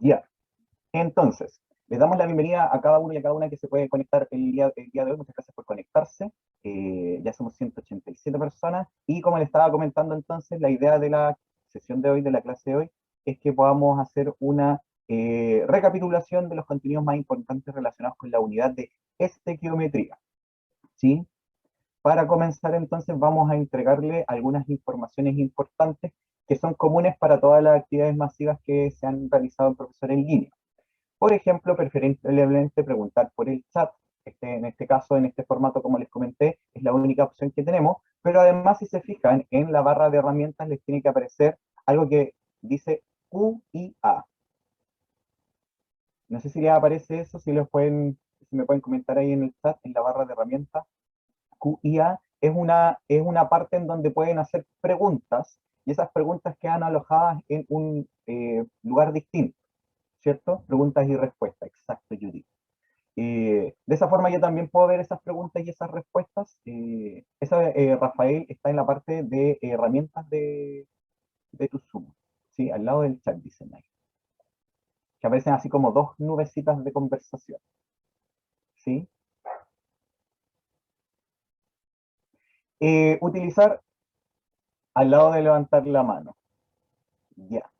Ya. Entonces, les damos la bienvenida a cada uno y a cada una que se puede conectar el día de hoy. Muchas gracias por conectarse. Ya somos 187 personas. Y como les estaba comentando entonces, la idea de la sesión de hoy, de la clase de hoy, es que podamos hacer una recapitulación de los contenidos más importantes relacionados con la unidad de estequiometría. ¿Sí? Para comenzar entonces vamos a entregarle algunas informaciones importantes que son comunes para todas las actividades masivas que se han realizado en Profesor en Línea. Por ejemplo, preferiblemente preguntar por el chat. En este caso, en este formato, como les comenté, es la única opción que tenemos, pero además, si se fijan, en la barra de herramientas les tiene que aparecer algo que dice QIA. No sé si les aparece eso, si me pueden comentar ahí en el chat, en la barra de herramientas. QIA es una parte en donde pueden hacer preguntas, y esas preguntas quedan alojadas en un lugar distinto, ¿cierto? Preguntas y respuestas, exacto, Judy. De esa forma yo también puedo ver esas preguntas y esas respuestas. Rafael, está en la parte de herramientas de tu Zoom, ¿sí? Al lado del chat, dicen ahí. Que aparecen así como dos nubecitas de conversación, ¿sí? Utilizar al lado de levantar la mano, ya.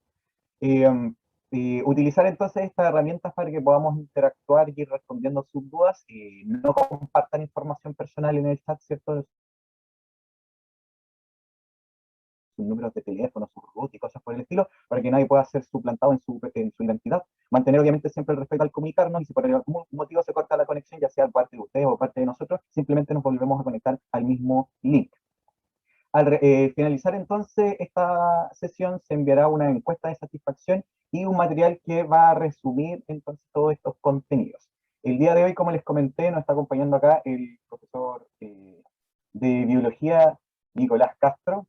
Utilizar entonces estas herramientas para que podamos interactuar y ir respondiendo sus dudas. No compartan información personal en el chat, ¿cierto? Sus números de teléfono, sus root y cosas por el estilo, para que nadie pueda ser suplantado en su identidad. Mantener obviamente siempre el respeto al comunicarnos, y si por algún motivo se corta la conexión, ya sea parte de ustedes o parte de nosotros, simplemente nos volvemos a conectar al mismo link. Al finalizar entonces esta sesión se enviará una encuesta de satisfacción y un material que va a resumir entonces todos estos contenidos. El día de hoy, como les comenté, nos está acompañando acá el profesor de biología, Nicolás Castro,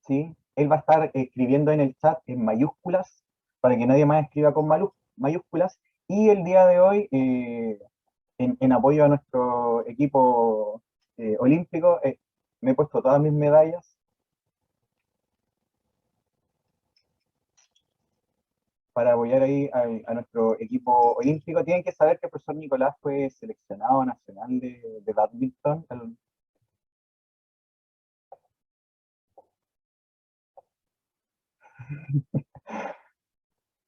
¿sí? Él va a estar escribiendo en el chat en mayúsculas para que nadie más escriba con mayúsculas. Y el día de hoy, en apoyo a nuestro equipo olímpico, me he puesto todas mis medallas para apoyar ahí a nuestro equipo olímpico. Tienen que saber que el profesor Nicolás fue seleccionado nacional de badminton.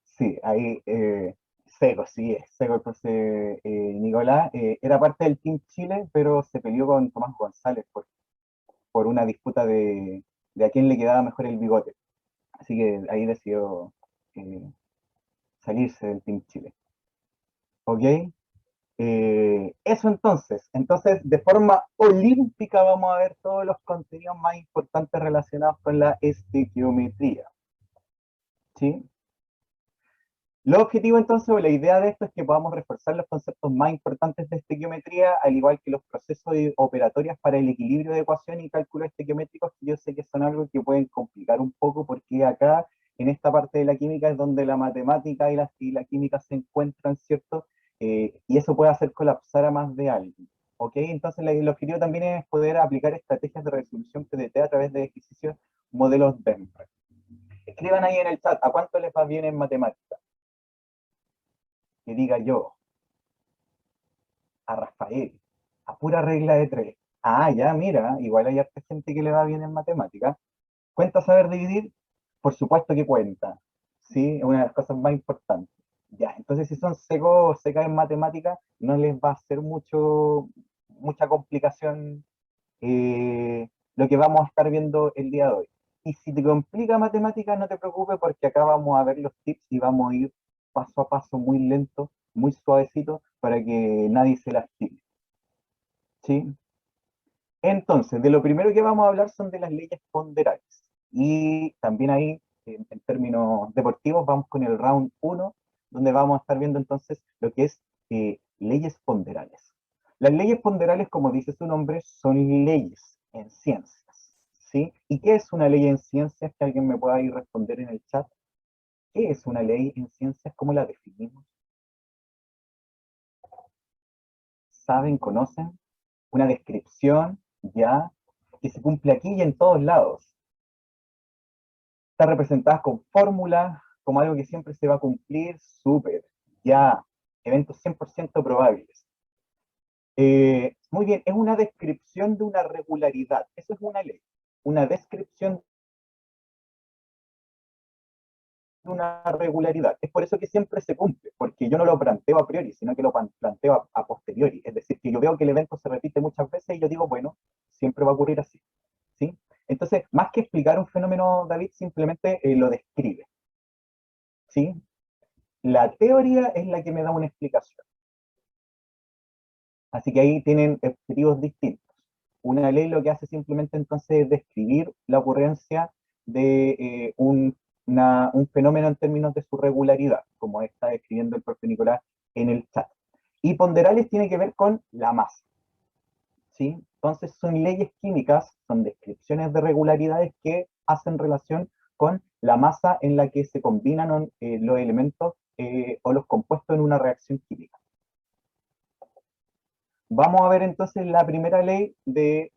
Sí, ahí seco, sí, es seco el profesor Nicolás. Era parte del Team Chile, pero se peleó con Tomás González por una disputa de a quién le quedaba mejor el bigote. Así que ahí decidió eh, salirse del Team Chile. ¿Ok? Eso entonces, de forma olímpica vamos a ver todos los contenidos más importantes relacionados con la estequiometría. ¿Sí? Lo objetivo entonces, o la idea de esto, es que podamos reforzar los conceptos más importantes de estequiometría, al igual que los procesos operatorios para el equilibrio de ecuación y cálculos estequiométricos, que yo sé que son algo que pueden complicar un poco, porque acá, en esta parte de la química, es donde la matemática y la química se encuentran, ¿cierto? Y eso puede hacer colapsar a más de alguien. ¿Ok? Entonces, el objetivo también es poder aplicar estrategias de resolución PDT a través de ejercicios modelos Benford. Escriban ahí en el chat, ¿a cuánto les va bien en matemáticas? Que diga yo, a Rafael, a pura regla de tres. Ah, ya, mira, igual hay harta gente que le va bien en matemática. ¿Cuenta saber dividir? Por supuesto que cuenta. ¿Sí? Es una de las cosas más importantes. Ya, entonces si son secos o secas en matemática, no les va a hacer mucha complicación lo que vamos a estar viendo el día de hoy. Y si te complica matemática, no te preocupes, porque acá vamos a ver los tips y vamos a ir paso a paso, muy lento, muy suavecito, para que nadie se lastime. ¿Sí? Entonces, de lo primero que vamos a hablar son de las leyes ponderales. Y también ahí, en términos deportivos, vamos con el round uno, donde vamos a estar viendo entonces lo que es leyes ponderales. Las leyes ponderales, como dice su nombre, son leyes en ciencias, ¿sí? ¿Y qué es una ley en ciencias? Que alguien me pueda ir responder en el chat. ¿Qué es una ley en ciencias? ¿Cómo la definimos? ¿Saben? ¿Conocen? Una descripción, ya, que se cumple aquí y en todos lados. Está representada con fórmulas, como algo que siempre se va a cumplir, súper, ya, eventos 100% probables. Muy bien, es una descripción de una regularidad, eso es una ley, una descripción de una regularidad. Es por eso que siempre se cumple, porque yo no lo planteo a priori, sino que lo planteo a posteriori. Es decir, que yo veo que el evento se repite muchas veces y yo digo, bueno, siempre va a ocurrir así. ¿Sí? Entonces, más que explicar un fenómeno, David simplemente lo describe. ¿Sí? La teoría es la que me da una explicación. Así que ahí tienen objetivos distintos. Una ley lo que hace simplemente entonces es describir la ocurrencia de un fenómeno en términos de su regularidad, como está describiendo el profe Nicolás en el chat. Y ponderales tiene que ver con la masa. ¿Sí? Entonces son leyes químicas, son descripciones de regularidades que hacen relación con la masa en la que se combinan los elementos o los compuestos en una reacción química. Vamos a ver entonces la primera ley de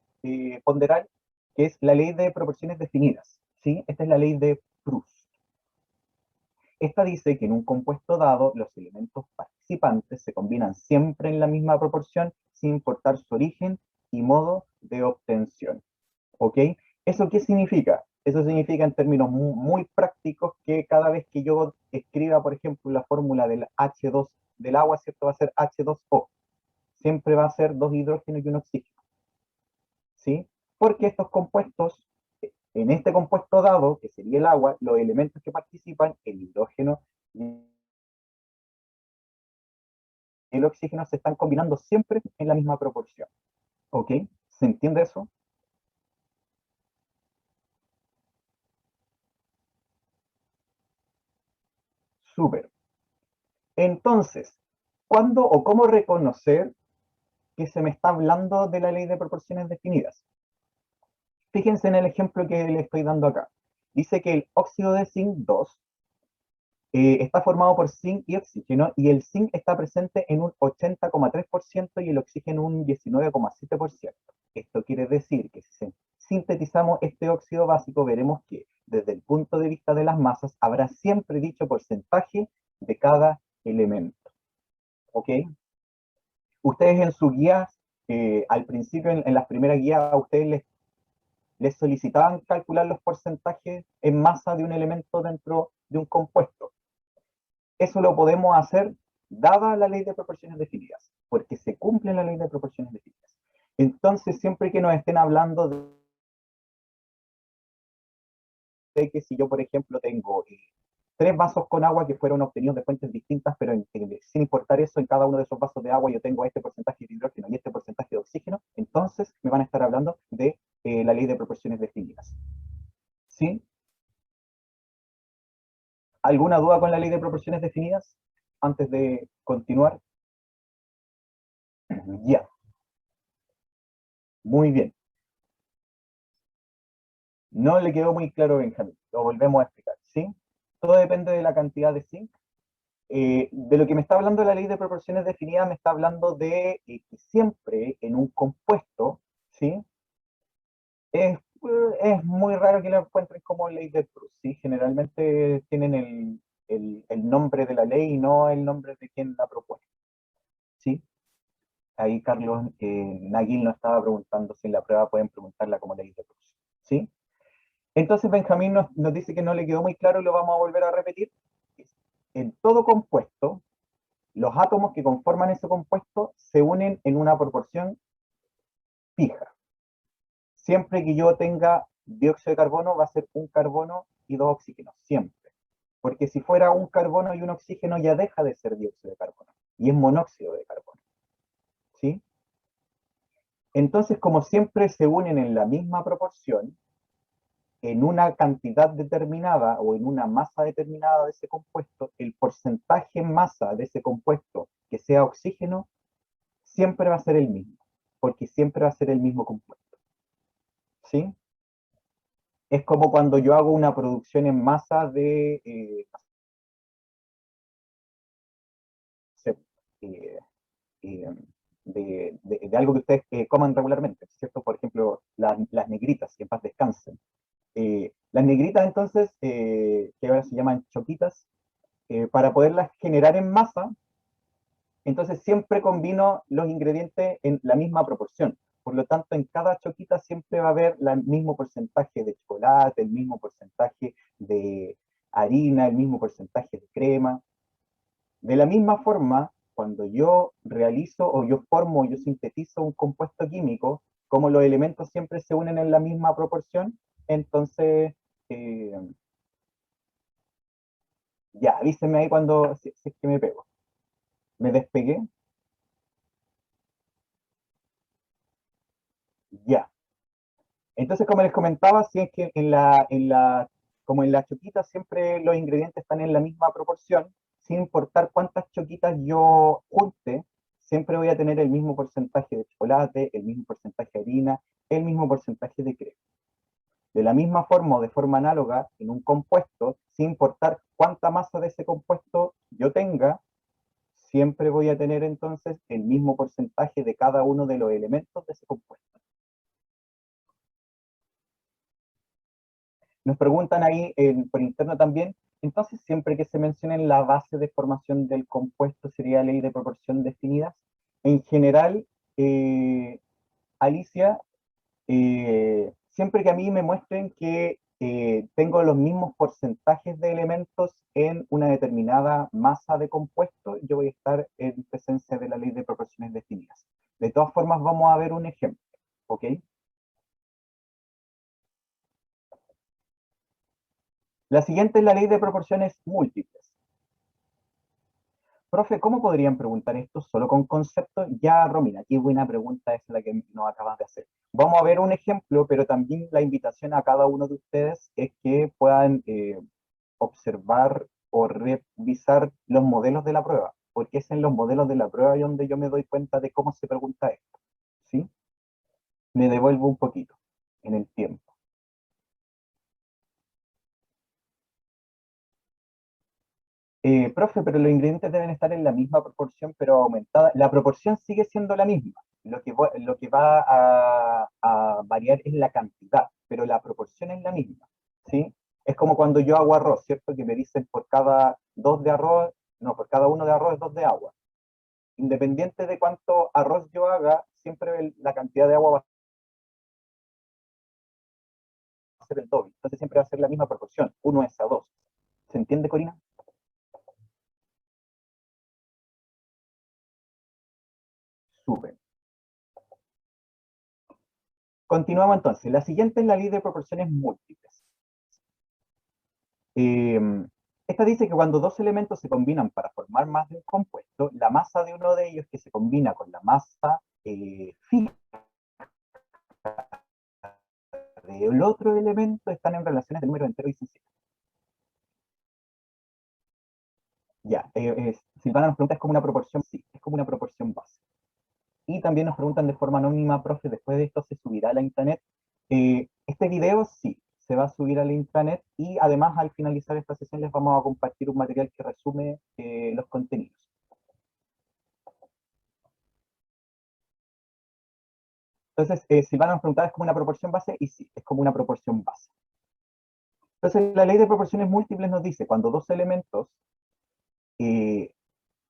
ponderal, que es la ley de proporciones definidas. ¿Sí? Esta es la ley de Proust. Esta dice que en un compuesto dado, los elementos participantes se combinan siempre en la misma proporción, sin importar su origen y modo de obtención. ¿Ok? ¿Eso qué significa? Eso significa en términos muy prácticos que cada vez que yo escriba, por ejemplo, la fórmula del H2 del agua, ¿cierto? Va a ser H2O. Siempre va a ser dos hidrógenos y un oxígeno. ¿Sí? Porque estos compuestos, en este compuesto dado, que sería el agua, los elementos que participan, el hidrógeno y el oxígeno, se están combinando siempre en la misma proporción. ¿Ok? ¿Se entiende eso? Súper. Entonces, ¿cuándo o cómo reconocer que se me está hablando de la ley de proporciones definidas? Fíjense en el ejemplo que le estoy dando acá. Dice que el óxido de zinc 2 está formado por zinc y oxígeno, y el zinc está presente en un 80,3% y el oxígeno un 19,7%. Esto quiere decir que si sintetizamos este óxido básico, veremos que desde el punto de vista de las masas habrá siempre dicho porcentaje de cada elemento. ¿Ok? Ustedes en su guía, al principio en las primeras guías, a ustedes les solicitaban calcular los porcentajes en masa de un elemento dentro de un compuesto. Eso lo podemos hacer dada la ley de proporciones definidas, porque se cumple la ley de proporciones definidas. Entonces, siempre que nos estén hablando de que si yo, por ejemplo, tengo tres vasos con agua que fueron obtenidos de fuentes distintas, pero sin importar eso, en cada uno de esos vasos de agua yo tengo este porcentaje de hidrógeno y este porcentaje de oxígeno, entonces me van a estar hablando de la ley de proporciones definidas. ¿Sí? ¿Alguna duda con la ley de proporciones definidas antes de continuar? Ya, muy bien. No le quedó muy claro, Benjamín. Lo volvemos a explicar, ¿sí? Todo depende de la cantidad de zinc. De lo que me está hablando la ley de proporciones definidas, me está hablando de que siempre en un compuesto, ¿sí? Es muy raro que lo encuentren como ley de Proust, ¿sí? Generalmente tienen el nombre de la ley y no el nombre de quien la propone, ¿sí? Ahí Carlos Naguil nos estaba preguntando si en la prueba pueden preguntarla como ley de Proust, ¿sí? Entonces Benjamín nos dice que no le quedó muy claro y lo vamos a volver a repetir. En todo compuesto, los átomos que conforman ese compuesto se unen en una proporción fija. Siempre que yo tenga dióxido de carbono, va a ser un carbono y dos oxígenos, siempre. Porque si fuera un carbono y un oxígeno, ya deja de ser dióxido de carbono y es monóxido de carbono. ¿Sí? Entonces, como siempre se unen en la misma proporción, en una cantidad determinada o en una masa determinada de ese compuesto, el porcentaje en masa de ese compuesto que sea oxígeno siempre va a ser el mismo, porque siempre va a ser el mismo compuesto. ¿Sí? Es como cuando yo hago una producción en masa eh, eh, de algo que ustedes coman regularmente, ¿cierto? Por ejemplo, las negritas, que en paz descansen. Las negritas entonces, que ahora se llaman choquitas, para poderlas generar en masa, entonces siempre combino los ingredientes en la misma proporción. Por lo tanto, en cada choquita siempre va a haber el mismo porcentaje de chocolate, el mismo porcentaje de harina, el mismo porcentaje de crema. De la misma forma, cuando yo realizo o yo formo, yo sintetizo un compuesto químico, como los elementos siempre se unen en la misma proporción, entonces, eh, ya, avísenme ahí cuando, si es que me pego. Me despegué, ya. Entonces, como les comentaba, si es que como en la choquita siempre los ingredientes están en la misma proporción, sin importar cuántas choquitas yo junte, siempre voy a tener el mismo porcentaje de chocolate, el mismo porcentaje de harina, el mismo porcentaje de crema. De la misma forma o de forma análoga, en un compuesto, sin importar cuánta masa de ese compuesto yo tenga, siempre voy a tener entonces el mismo porcentaje de cada uno de los elementos de ese compuesto. Nos preguntan ahí por interno también, entonces siempre que se mencione la base de formación del compuesto sería ley de proporción definidas. En general, Alicia, siempre que a mí me muestren que tengo los mismos porcentajes de elementos en una determinada masa de compuesto, yo voy a estar en presencia de la ley de proporciones definidas. De todas formas, vamos a ver un ejemplo, ¿ok? La siguiente es la ley de proporciones múltiples. Profe, ¿cómo podrían preguntar esto solo con conceptos? Ya, Romina, qué buena pregunta es la que nos acabas de hacer. Vamos a ver un ejemplo, pero también la invitación a cada uno de ustedes es que puedan observar o revisar los modelos de la prueba, porque es en los modelos de la prueba donde yo me doy cuenta de cómo se pregunta esto, ¿sí? Me devuelvo un poquito en el tiempo. Profe, pero los ingredientes deben estar en la misma proporción, pero aumentada. La proporción sigue siendo la misma. Lo que va a variar es la cantidad, pero la proporción es la misma, ¿sí? Es como cuando yo hago arroz, ¿cierto? Que me dicen por cada dos de arroz, no, por cada uno de arroz es dos de agua. Independiente de cuánto arroz yo haga, siempre la cantidad de agua va a ser el doble. Entonces siempre va a ser la misma proporción, 1:2. ¿Se entiende, Corina? Súper. Continuamos entonces. La siguiente es la ley de proporciones múltiples. Eh, Esta dice que cuando dos elementos se combinan para formar más de un compuesto, la masa de uno de ellos que se combina con la masa fija del otro elemento están en relaciones de número entero y sencillo. Ya, Silvana nos pregunta, ¿es como una proporción? Sí, es como una proporción base. Y también nos preguntan de forma anónima, profe, después de esto se subirá a la intranet. Este video sí, se va a subir a la intranet y además al finalizar esta sesión les vamos a compartir un material que resume los contenidos. Entonces, si van a preguntar, ¿es como una proporción base? Y sí, es como una proporción base. Entonces, la ley de proporciones múltiples nos dice, cuando dos elementos eh,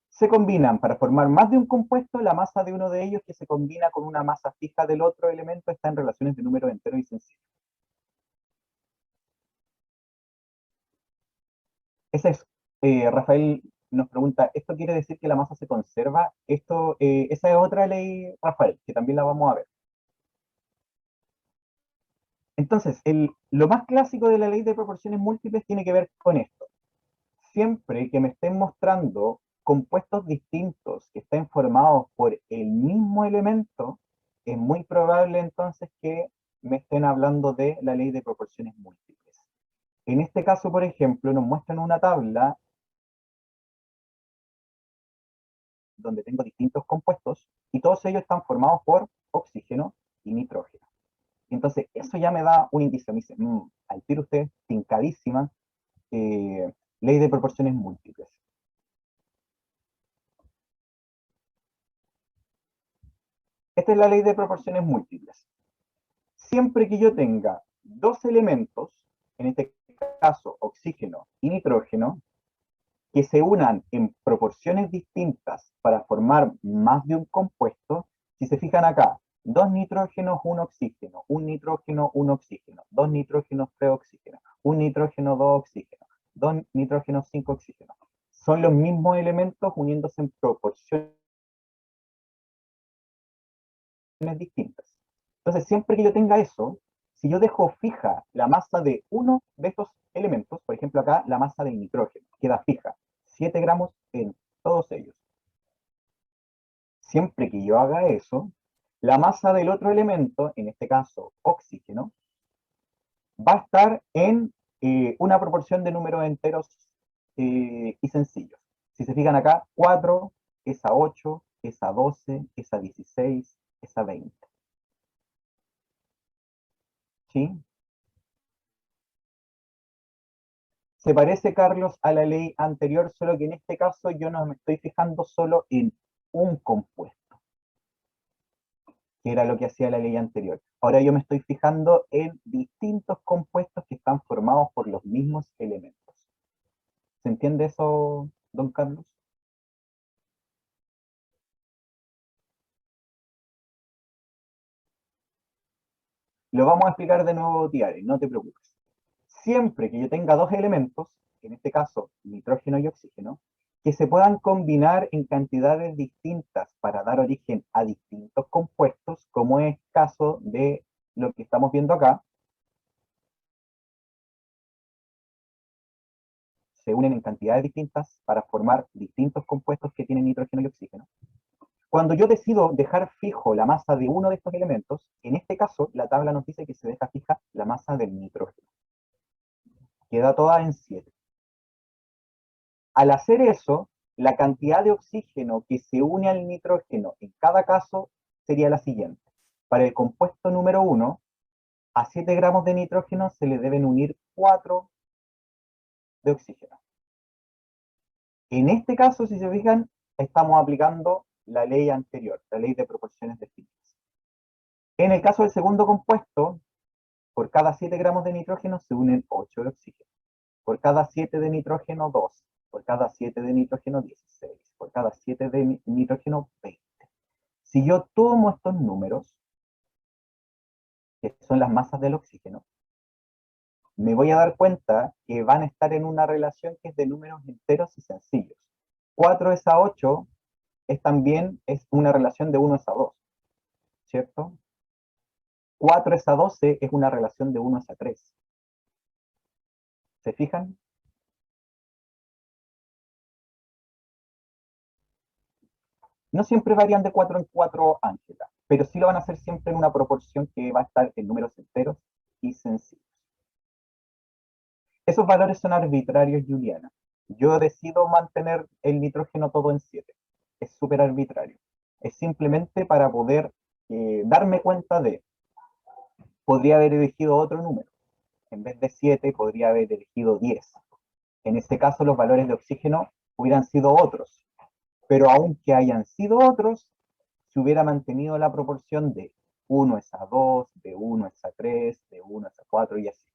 se combinan para formar más de un compuesto, la masa de uno de ellos que se combina con una masa fija del otro elemento está en relaciones de número entero y sencillo. Esa es, Rafael nos pregunta, ¿esto quiere decir que la masa se conserva? Esa es otra ley, Rafael, que también la vamos a ver. Entonces, lo más clásico de la ley de proporciones múltiples tiene que ver con esto. Siempre que me estén mostrando compuestos distintos que estén formados por el mismo elemento, es muy probable entonces que me estén hablando de la ley de proporciones múltiples. En este caso, por ejemplo, nos muestran una tabla donde tengo distintos compuestos y todos ellos están formados por oxígeno y nitrógeno. Entonces, eso ya me da un indicio. Me dice, al tiro usted, tincadísima, ley de proporciones múltiples. Esta es la ley de proporciones múltiples. Siempre que yo tenga dos elementos en este caso oxígeno y nitrógeno, que se unan en proporciones distintas para formar más de un compuesto. Si se fijan acá, dos nitrógenos, un oxígeno, un nitrógeno, un oxígeno, dos nitrógenos, tres oxígenos, un nitrógeno, dos oxígenos, dos nitrógenos, cinco oxígenos. Son los mismos elementos uniéndose en proporciones distintas. Entonces, siempre que yo tenga eso, si yo dejo fija la masa de uno de estos elementos, por ejemplo acá la masa del nitrógeno, queda fija, 7 gramos en todos ellos. Siempre que yo haga eso, la masa del otro elemento, en este caso oxígeno, va a estar en una proporción de números enteros y sencillos. Si se fijan acá, 4 es a 8, es a 12, es a 16, es a 20. ¿Sí? Se parece, Carlos, a la ley anterior, solo que en este caso yo no me estoy fijando solo en un compuesto, que era lo que hacía la ley anterior. Ahora yo me estoy fijando en distintos compuestos que están formados por los mismos elementos. ¿Se entiende eso, don Carlos? Lo vamos a explicar de nuevo, Tiare, no te preocupes. Siempre que yo tenga dos elementos, en este caso nitrógeno y oxígeno, que se puedan combinar en cantidades distintas para dar origen a distintos compuestos, como es caso de lo que estamos viendo acá, se unen en cantidades distintas para formar distintos compuestos que tienen nitrógeno y oxígeno. Cuando yo decido dejar fijo la masa de uno de estos elementos, en este caso la tabla nos dice que se deja fija la masa del nitrógeno. Queda toda en 7. Al hacer eso, la cantidad de oxígeno que se une al nitrógeno en cada caso sería la siguiente. Para el compuesto número 1, a 7 gramos de nitrógeno se le deben unir 4 de oxígeno. En este caso, si se fijan, estamos aplicando la ley anterior, la ley de proporciones definidas. En el caso del segundo compuesto, por cada 7 gramos de nitrógeno se unen 8 de oxígeno. Por cada 7 de nitrógeno, 2. Por cada 7 de nitrógeno, 16. Por cada 7 de nitrógeno, 20. Si yo tomo estos números, que son las masas del oxígeno, me voy a dar cuenta que van a estar en una relación que es de números enteros y sencillos. 4 es a 8 también es una relación de 1 es a 2, ¿cierto? 4 es a 12 es una relación de 1 es a 3. ¿Se fijan? No siempre varían de 4 en 4, Ángela, pero sí lo van a hacer siempre en una proporción que va a estar en números enteros y sencillos. Esos valores son arbitrarios, Juliana. Yo decido mantener el nitrógeno todo en 7. Es súper arbitrario. Es simplemente para poder darme cuenta de, podría haber elegido otro número. En vez de 7, podría haber elegido 10. En este caso, los valores de oxígeno hubieran sido otros. Pero aunque hayan sido otros, se hubiera mantenido la proporción de 1 es a 2, de 1 es a 3, de 1 es a 4 y así.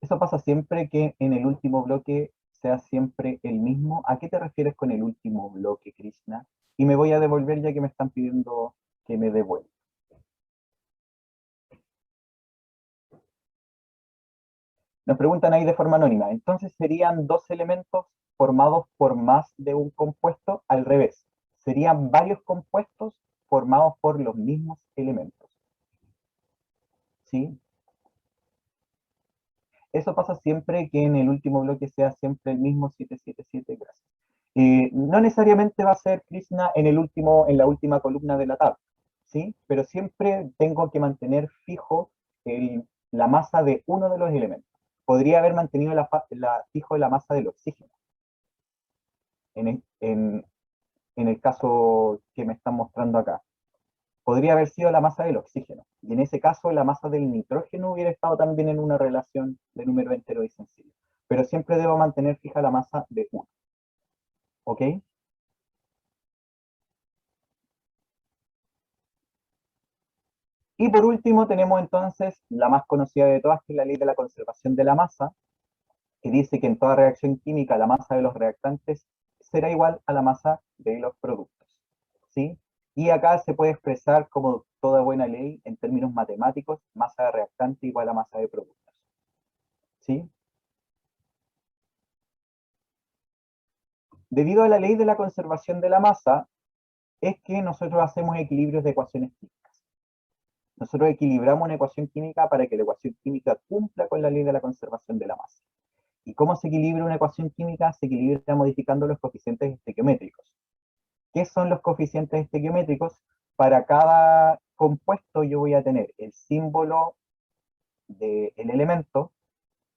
Eso pasa siempre que en el último bloque sea siempre el mismo. ¿A qué te refieres con el último bloque, Krishna? Y me voy a devolver ya que me están pidiendo que me devuelva. Nos preguntan ahí de forma anónima. Entonces serían dos elementos formados por más de un compuesto, al revés. Serían varios compuestos formados por los mismos elementos. ¿Sí? Eso pasa siempre que en el último bloque sea siempre el mismo 777, gracias. No necesariamente va a ser Krishna en la última columna de la tabla, ¿sí? Pero siempre tengo que mantener fijo la masa de uno de los elementos. Podría haber mantenido fijo la masa del oxígeno, en el, en, en el caso que me están mostrando acá. Podría haber sido la masa del oxígeno. Y en ese caso, la masa del nitrógeno hubiera estado también en una relación de número entero y sencillo. Pero siempre debo mantener fija la masa de 1. ¿Ok? Y por último tenemos entonces la más conocida de todas, que es la ley de la conservación de la masa, que dice que en toda reacción química la masa de los reactantes será igual a la masa de los productos, ¿sí? Y acá se puede expresar como toda buena ley en términos matemáticos, masa de reactante igual a masa de productos, ¿sí? Debido a la ley de la conservación de la masa, es que nosotros hacemos equilibrios de ecuaciones químicas. Nosotros equilibramos una ecuación química para que la ecuación química cumpla con la ley de la conservación de la masa. ¿Y cómo se equilibra una ecuación química? Se equilibra modificando los coeficientes estequiométricos. ¿Qué son los coeficientes estequiométricos? Para cada compuesto yo voy a tener el símbolo del elemento,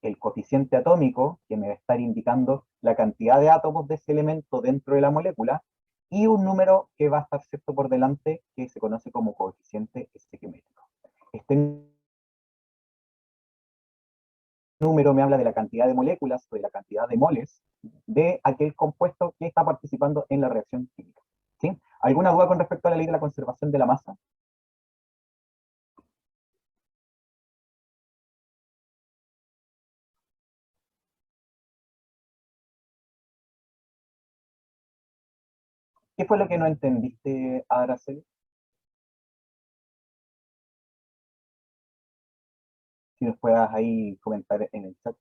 el coeficiente atómico, que me va a estar indicando la cantidad de átomos de ese elemento dentro de la molécula, y un número que va a estar cierto por delante, que se conoce como coeficiente estequiométrico. Este número me habla de la cantidad de moléculas o de la cantidad de moles de aquel compuesto que está participando en la reacción química, ¿sí? ¿Alguna duda con respecto a la ley de la conservación de la masa? ¿Qué fue lo que no entendiste, Araceli? Si nos puedas ahí comentar en el chat.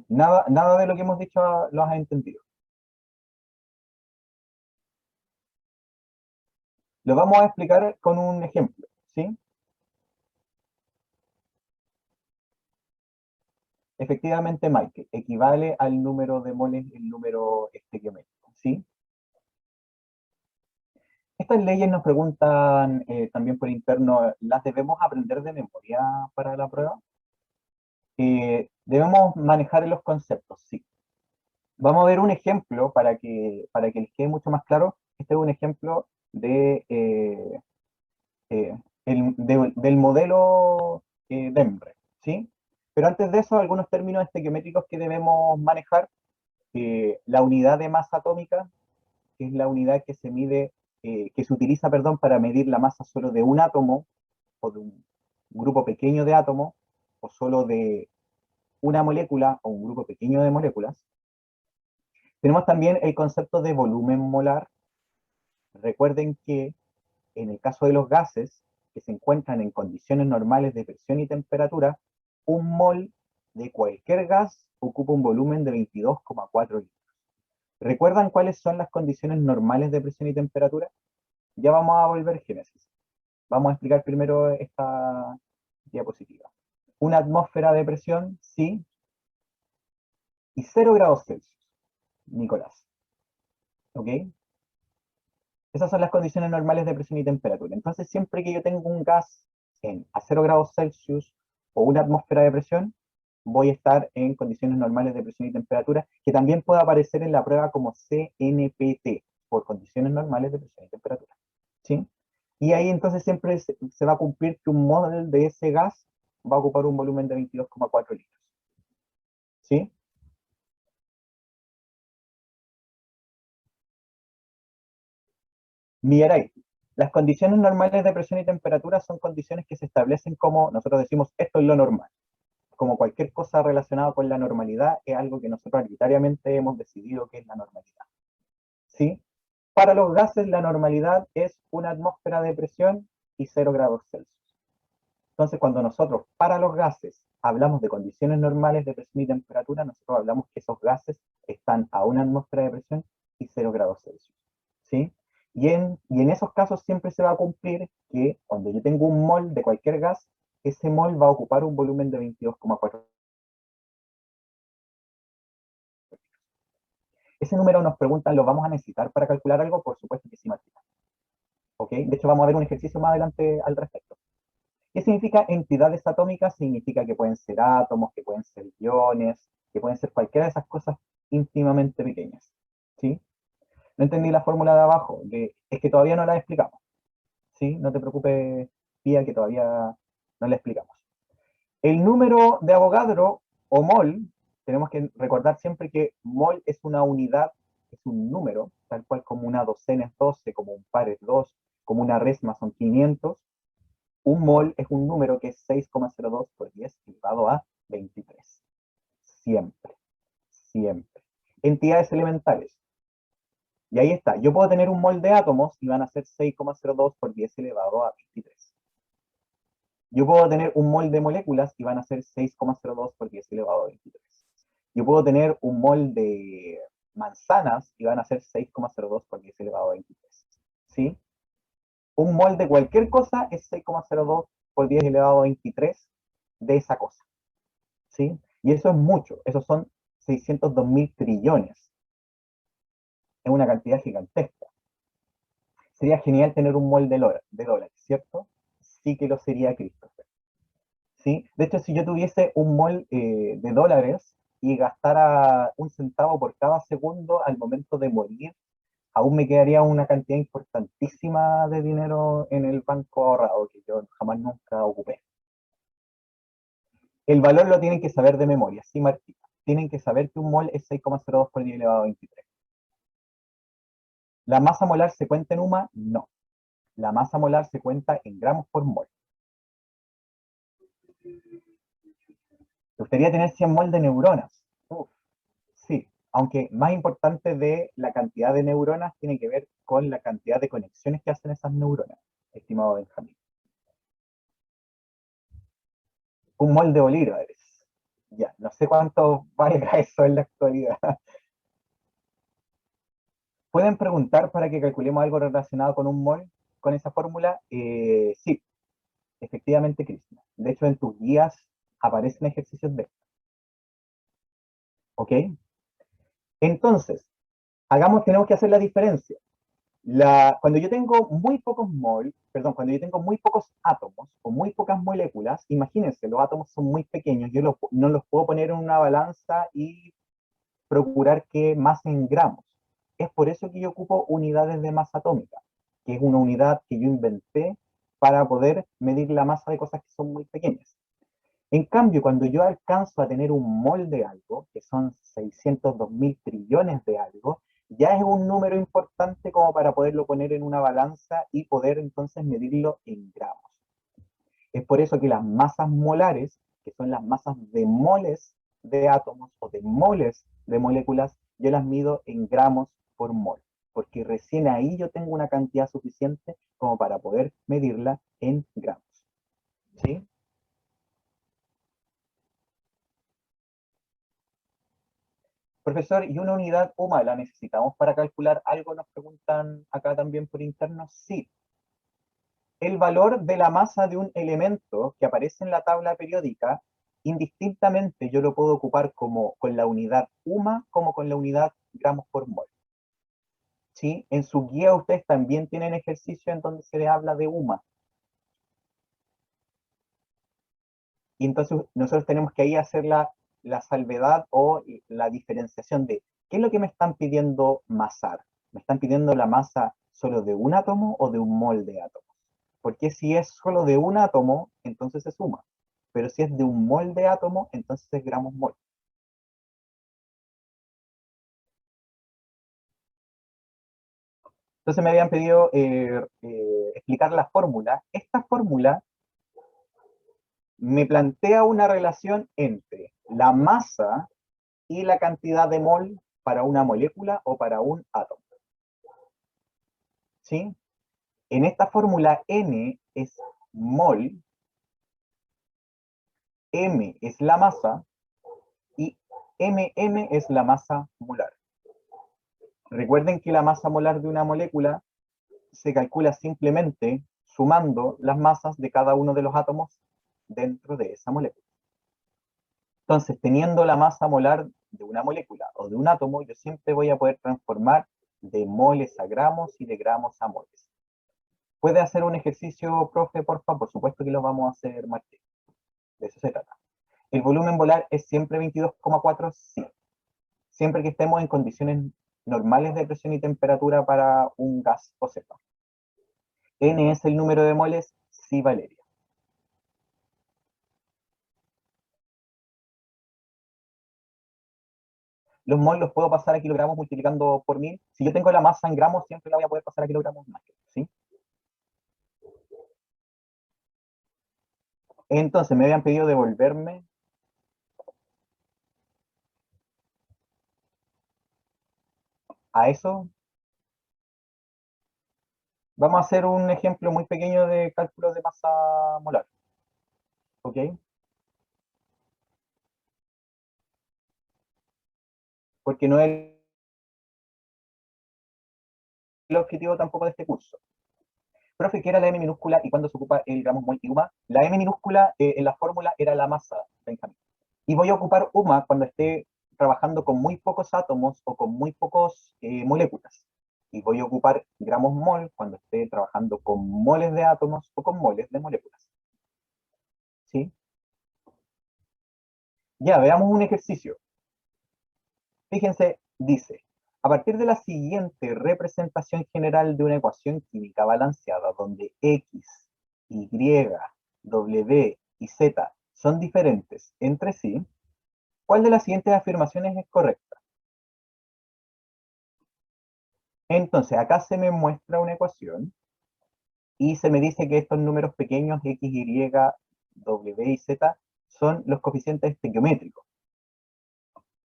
Nada, nada de lo que hemos dicho lo has entendido. Lo vamos a explicar con un ejemplo, ¿sí? Efectivamente, Mike, equivale al número de moles el número estequiométrico, ¿sí? Estas leyes nos preguntan también por interno, ¿las debemos aprender de memoria para la prueba? Debemos manejar los conceptos, sí. Vamos a ver un ejemplo para que les quede mucho más claro. Este es un ejemplo eh, del modelo DEMRE, ¿sí? Pero antes de eso, algunos términos estequiométricos que debemos manejar. La unidad de masa atómica, que es la unidad que se mide, que se utiliza, perdón, para medir la masa solo de un átomo, o de un grupo pequeño de átomos, o solo de una molécula, o un grupo pequeño de moléculas. Tenemos también el concepto de volumen molar. Recuerden que en el caso de los gases que se encuentran en condiciones normales de presión y temperatura, un mol de cualquier gas ocupa un volumen de 22,4 litros. ¿Recuerdan cuáles son las condiciones normales de presión y temperatura? Ya vamos a volver Génesis. Vamos a explicar primero esta diapositiva. Una atmósfera de presión, sí, y 0 grados Celsius, Nicolás. ¿Ok? Esas son las condiciones normales de presión y temperatura. Entonces, siempre que yo tengo un gas a 0 grados Celsius o una atmósfera de presión, voy a estar en condiciones normales de presión y temperatura, que también puede aparecer en la prueba como CNPT, por condiciones normales de presión y temperatura. ¿Sí? Y ahí entonces siempre se va a cumplir que un mol de ese gas va a ocupar un volumen de 22,4 litros. ¿Sí? Mirai, las condiciones normales de presión y temperatura son condiciones que se establecen como, nosotros decimos, esto es lo normal. Como cualquier cosa relacionada con la normalidad, es algo que nosotros arbitrariamente hemos decidido que es la normalidad. ¿Sí? Para los gases, la normalidad es una atmósfera de presión y 0 grados Celsius. Entonces, cuando nosotros, para los gases, hablamos de condiciones normales de presión y temperatura, nosotros hablamos que esos gases están a una atmósfera de presión y 0 grados Celsius. ¿Sí? Y en esos casos siempre se va a cumplir que cuando yo tengo un mol de cualquier gas, ese mol va a ocupar un volumen de 22,4. Ese número nos preguntan, ¿lo vamos a necesitar para calcular algo? Por supuesto que sí, Martina. ¿Ok? De hecho, vamos a ver un ejercicio más adelante al respecto. ¿Qué significa entidades atómicas? Significa que pueden ser átomos, que pueden ser iones, que pueden ser cualquiera de esas cosas ínfimamente pequeñas. ¿Sí? No entendí la fórmula de abajo, es que todavía no la explicamos. ¿Sí? No te preocupes, Pía, que todavía no la explicamos. El número de Avogadro o mol, tenemos que recordar siempre que mol es una unidad es un número, tal cual como una docena es 12, como un par es 2, como una resma son 500, un mol es un número que es 6,02 por 10 elevado a 23. Siempre, siempre. Entidades elementales. Y ahí está. Yo puedo tener un mol de átomos y van a ser 6,02 por 10 elevado a 23. Yo puedo tener un mol de moléculas y van a ser 6,02 por 10 elevado a 23. Yo puedo tener un mol de manzanas y van a ser 6,02 por 10 elevado a 23. ¿Sí? Un mol de cualquier cosa es 6,02 por 10 elevado a 23 de esa cosa. ¿Sí? Y eso es mucho. Esos son 602.000 trillones. Es una cantidad gigantesca. Sería genial tener un mol de dólares, ¿cierto? Sí que lo sería, Christopher. ¿Sí? De hecho, si yo tuviese un mol de dólares y gastara un centavo por cada segundo al momento de morir, aún me quedaría una cantidad importantísima de dinero en el banco ahorrado que yo jamás nunca ocupé. El valor lo tienen que saber de memoria, sí, Martita. Tienen que saber que un mol es 6,02 por 10 elevado a 23. ¿La masa molar se cuenta en UMA? No. La masa molar se cuenta en gramos por mol. ¿Te gustaría tener 100 mol de neuronas? Uf, sí, aunque más importante de la cantidad de neuronas tiene que ver con la cantidad de conexiones que hacen esas neuronas, estimado Benjamín. Un mol de bolívares. Ya, no sé cuánto valga eso en la actualidad. ¿Pueden preguntar para que calculemos algo relacionado con un mol, con esa fórmula? Sí, efectivamente, Cristina. De hecho, en tus guías aparecen ejercicios de esto. ¿Ok? Entonces, tenemos que hacer la diferencia. Cuando yo tengo muy pocos cuando yo tengo muy pocos átomos o muy pocas moléculas, imagínense, los átomos son muy pequeños, yo no los puedo poner en una balanza y procurar que masen en gramos. Es por eso que yo ocupo unidades de masa atómica, que es una unidad que yo inventé para poder medir la masa de cosas que son muy pequeñas. En cambio, cuando yo alcanzo a tener un mol de algo, que son 602.000 trillones de algo, ya es un número importante como para poderlo poner en una balanza y poder entonces medirlo en gramos. Es por eso que las masas molares, que son las masas de moles de átomos o de moles de moléculas, yo las mido en gramos por mol, porque recién ahí yo tengo una cantidad suficiente como para poder medirla en gramos. ¿Sí? Profesor, ¿y una unidad UMA la necesitamos para calcular algo? Nos preguntan acá también por interno. Sí. El valor de la masa de un elemento que aparece en la tabla periódica, indistintamente yo lo puedo ocupar como con la unidad UMA como con la unidad gramos por mol. ¿Sí? En su guía ustedes también tienen ejercicio en donde se les habla de UMA. Y entonces nosotros tenemos que ahí hacer la salvedad o la diferenciación de qué es lo que me están pidiendo masar. ¿Me están pidiendo la masa solo de un átomo o de un mol de átomos? Porque si es solo de un átomo, entonces se suma. Pero si es de un mol de átomo, entonces es gramos mol. Entonces me habían pedido explicar la fórmula. Esta fórmula me plantea una relación entre la masa y la cantidad de mol para una molécula o para un átomo. ¿Sí? En esta fórmula N es mol, M es la masa y MM es la masa molar. Recuerden que la masa molar de una molécula se calcula simplemente sumando las masas de cada uno de los átomos dentro de esa molécula. Entonces, teniendo la masa molar de una molécula o de un átomo, yo siempre voy a poder transformar de moles a gramos y de gramos a moles. ¿Puede hacer un ejercicio, profe, por favor? Por supuesto que lo vamos a hacer, Martín. De eso se trata. ¿El volumen molar es siempre 22,4? Sí. Siempre que estemos en condiciones normales de presión y temperatura para un gas o cepa. ¿N es el número de moles? Sí, Valeria. los moles los puedo pasar a kilogramos multiplicando por 1000. Si yo tengo la masa en gramos, siempre la voy a poder pasar a kilogramos más, ¿sí? Entonces, me habían pedido devolverme a eso. Vamos a hacer un ejemplo muy pequeño de cálculo de masa molar, ¿ok? Porque no es el objetivo tampoco de este curso. Profe, ¿qué era la M minúscula y cuándo se ocupa el gramos mol y UMA? La M minúscula en la fórmula era la masa, Benjamín. Y voy a ocupar UMA cuando esté trabajando con muy pocos átomos o con muy pocos moléculas. Y voy a ocupar gramos mol cuando esté trabajando con moles de átomos o con moles de moléculas. ¿Sí? Ya, veamos un ejercicio. Fíjense, dice, a partir de la siguiente representación general de una ecuación química balanceada donde X, Y, W y Z son diferentes entre sí, ¿cuál de las siguientes afirmaciones es correcta? Entonces, acá se me muestra una ecuación y se me dice que estos números pequeños X, Y, W y Z son los coeficientes estequiométricos.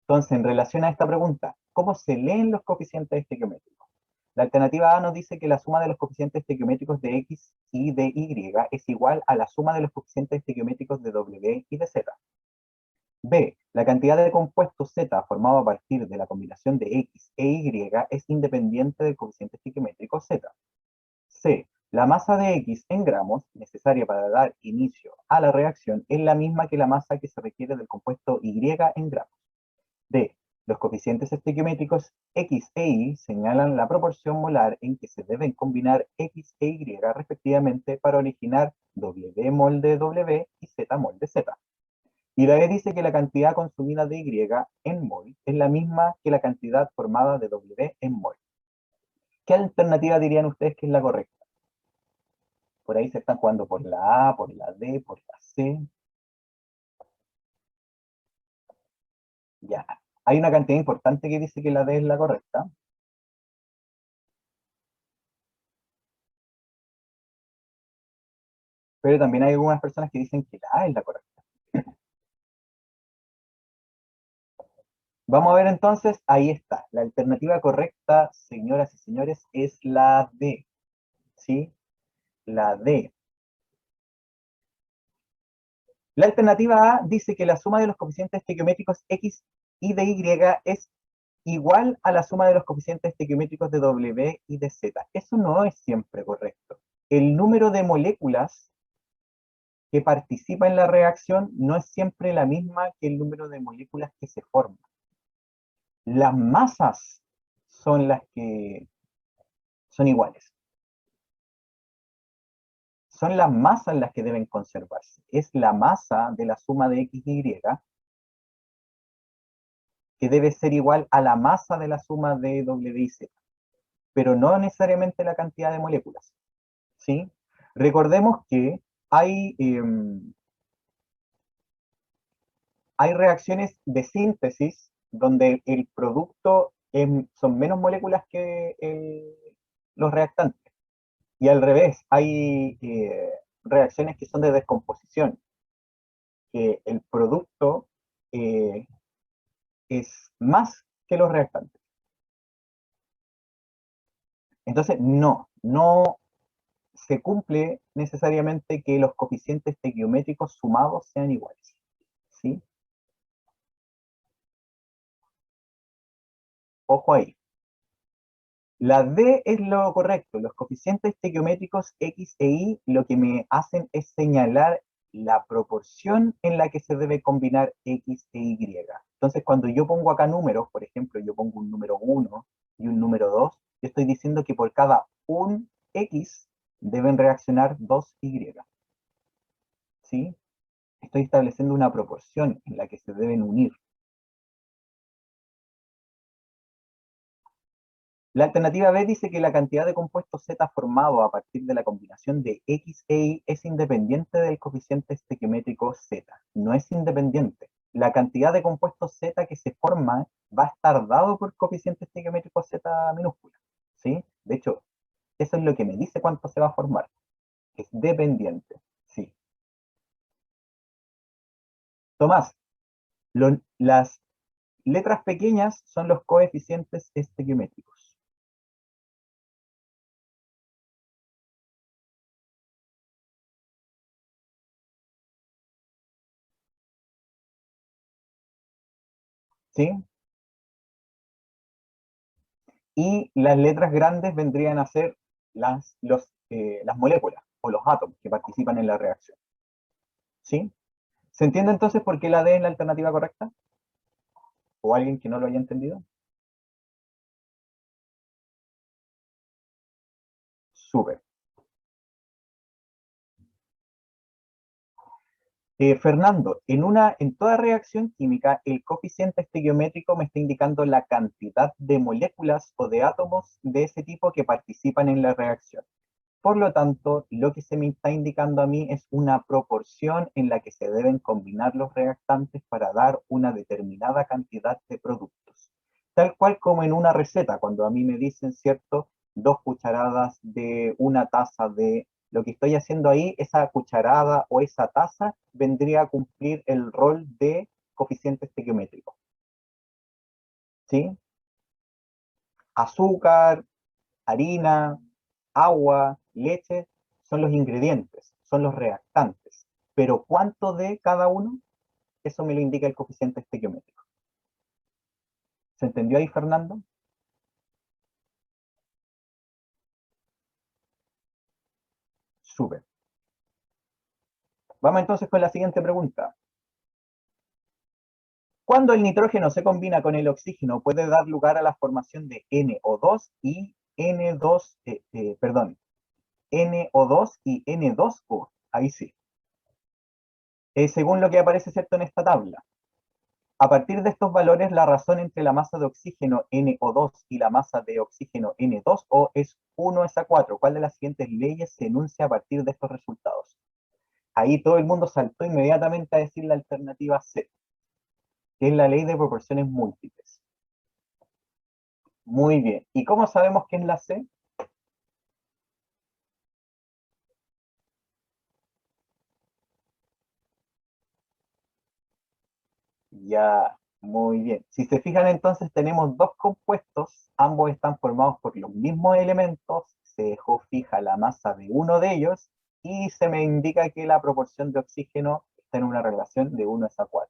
Entonces, en relación a esta pregunta, ¿cómo se leen los coeficientes estequiométricos? La alternativa A nos dice que la suma de los coeficientes estequiométricos de X y de Y es igual a la suma de los coeficientes estequiométricos de W y de Z. B, la cantidad de compuesto Z formado a partir de la combinación de X e Y es independiente del coeficiente estequiométrico Z. C, la masa de X en gramos necesaria para dar inicio a la reacción es la misma que la masa que se requiere del compuesto Y en gramos. D, los coeficientes estequiométricos X e Y señalan la proporción molar en que se deben combinar X e Y respectivamente para originar W mol de W y Z mol de Z. Y la E dice que la cantidad consumida de Y en mol es la misma que la cantidad formada de W en mol. ¿Qué alternativa dirían ustedes que es la correcta? Por ahí se están jugando por la A, por la D, por la C. Ya. Hay una cantidad importante que dice que la D es la correcta. Pero también hay algunas personas que dicen que la A es la correcta. Vamos a ver entonces, ahí está. La alternativa correcta, señoras y señores, es la D. ¿Sí? La D. La alternativa A dice que la suma de los coeficientes estequiométricos X y de Y es igual a la suma de los coeficientes estequiométricos de W y de Z. Eso no es siempre correcto. El número de moléculas que participa en la reacción no es siempre la misma que el número de moléculas que se forman. Las masas son las que son iguales. Son las masas las que deben conservarse. Es la masa de la suma de X y Y que debe ser igual a la masa de la suma de W y Z, pero no necesariamente la cantidad de moléculas. ¿Sí? Recordemos que hay, hay reacciones de síntesis donde el producto son menos moléculas que los reactantes. Y al revés, hay reacciones que son de descomposición, que el producto eh, es más que los reactantes. Entonces, no se cumple necesariamente que los coeficientes estequiométricos sumados sean iguales. ¿Sí? Ojo ahí. La D es lo correcto. Los coeficientes estequiométricos X e Y lo que me hacen es señalar la proporción en la que se debe combinar X e Y. Entonces, cuando yo pongo acá números, por ejemplo, yo pongo un número 1 y un número 2, yo estoy diciendo que por cada un X deben reaccionar dos Y. ¿Sí? Estoy estableciendo una proporción en la que se deben unir. La alternativa B dice que la cantidad de compuesto Z formado a partir de la combinación de X e Y es independiente del coeficiente estequiométrico Z. No es independiente. la cantidad de compuestos Z que se forma va a estar dado por coeficiente estequiométrico Z minúscula, ¿sí? De hecho, eso es lo que me dice cuánto se va a formar. Es dependiente, sí. Tomás, las letras pequeñas son los coeficientes estequiométricos. ¿Sí? Y las letras grandes vendrían a ser las moléculas o los átomos que participan en la reacción. ¿Sí? ¿Se entiende entonces por qué la D es la alternativa correcta? ¿O alguien que no lo haya entendido? Súper. Fernando, en toda reacción química, el coeficiente estequiométrico me está indicando la cantidad de moléculas o de átomos de ese tipo que participan en la reacción. Por lo tanto, lo que se me está indicando a mí es una proporción en la que se deben combinar los reactantes para dar una determinada cantidad de productos. Tal cual como en una receta, cuando a mí me dicen, ¿cierto? 2 cucharadas de una taza de lo que estoy haciendo ahí, esa cucharada o esa taza vendría a cumplir el rol de coeficiente estequiométrico. ¿Sí? Azúcar, harina, agua, leche, son los ingredientes, son los reactantes. Pero ¿cuánto de cada uno? Eso me lo indica el coeficiente estequiométrico. ¿Se entendió ahí, Fernando? Súper. Vamos entonces con la siguiente pregunta. Cuando el nitrógeno se combina con el oxígeno, puede dar lugar a la formación de NO2 y N2, perdón, NO2 y N2O. Ahí sí. Según lo que aparece, ¿cierto?, en esta tabla. A partir de estos valores, la razón entre la masa de oxígeno NO2 y la masa de oxígeno N2O es 1:4. ¿Cuál de las siguientes leyes se enuncia a partir de estos resultados? Ahí todo el mundo saltó inmediatamente a decir la alternativa C, que es la ley de proporciones múltiples. Muy bien. ¿Y cómo sabemos que es la C? Ya, muy bien. Si se fijan entonces tenemos dos compuestos, ambos están formados por los mismos elementos, se dejó fija la masa de uno de ellos y se me indica que la proporción de oxígeno está en una relación de 1:4.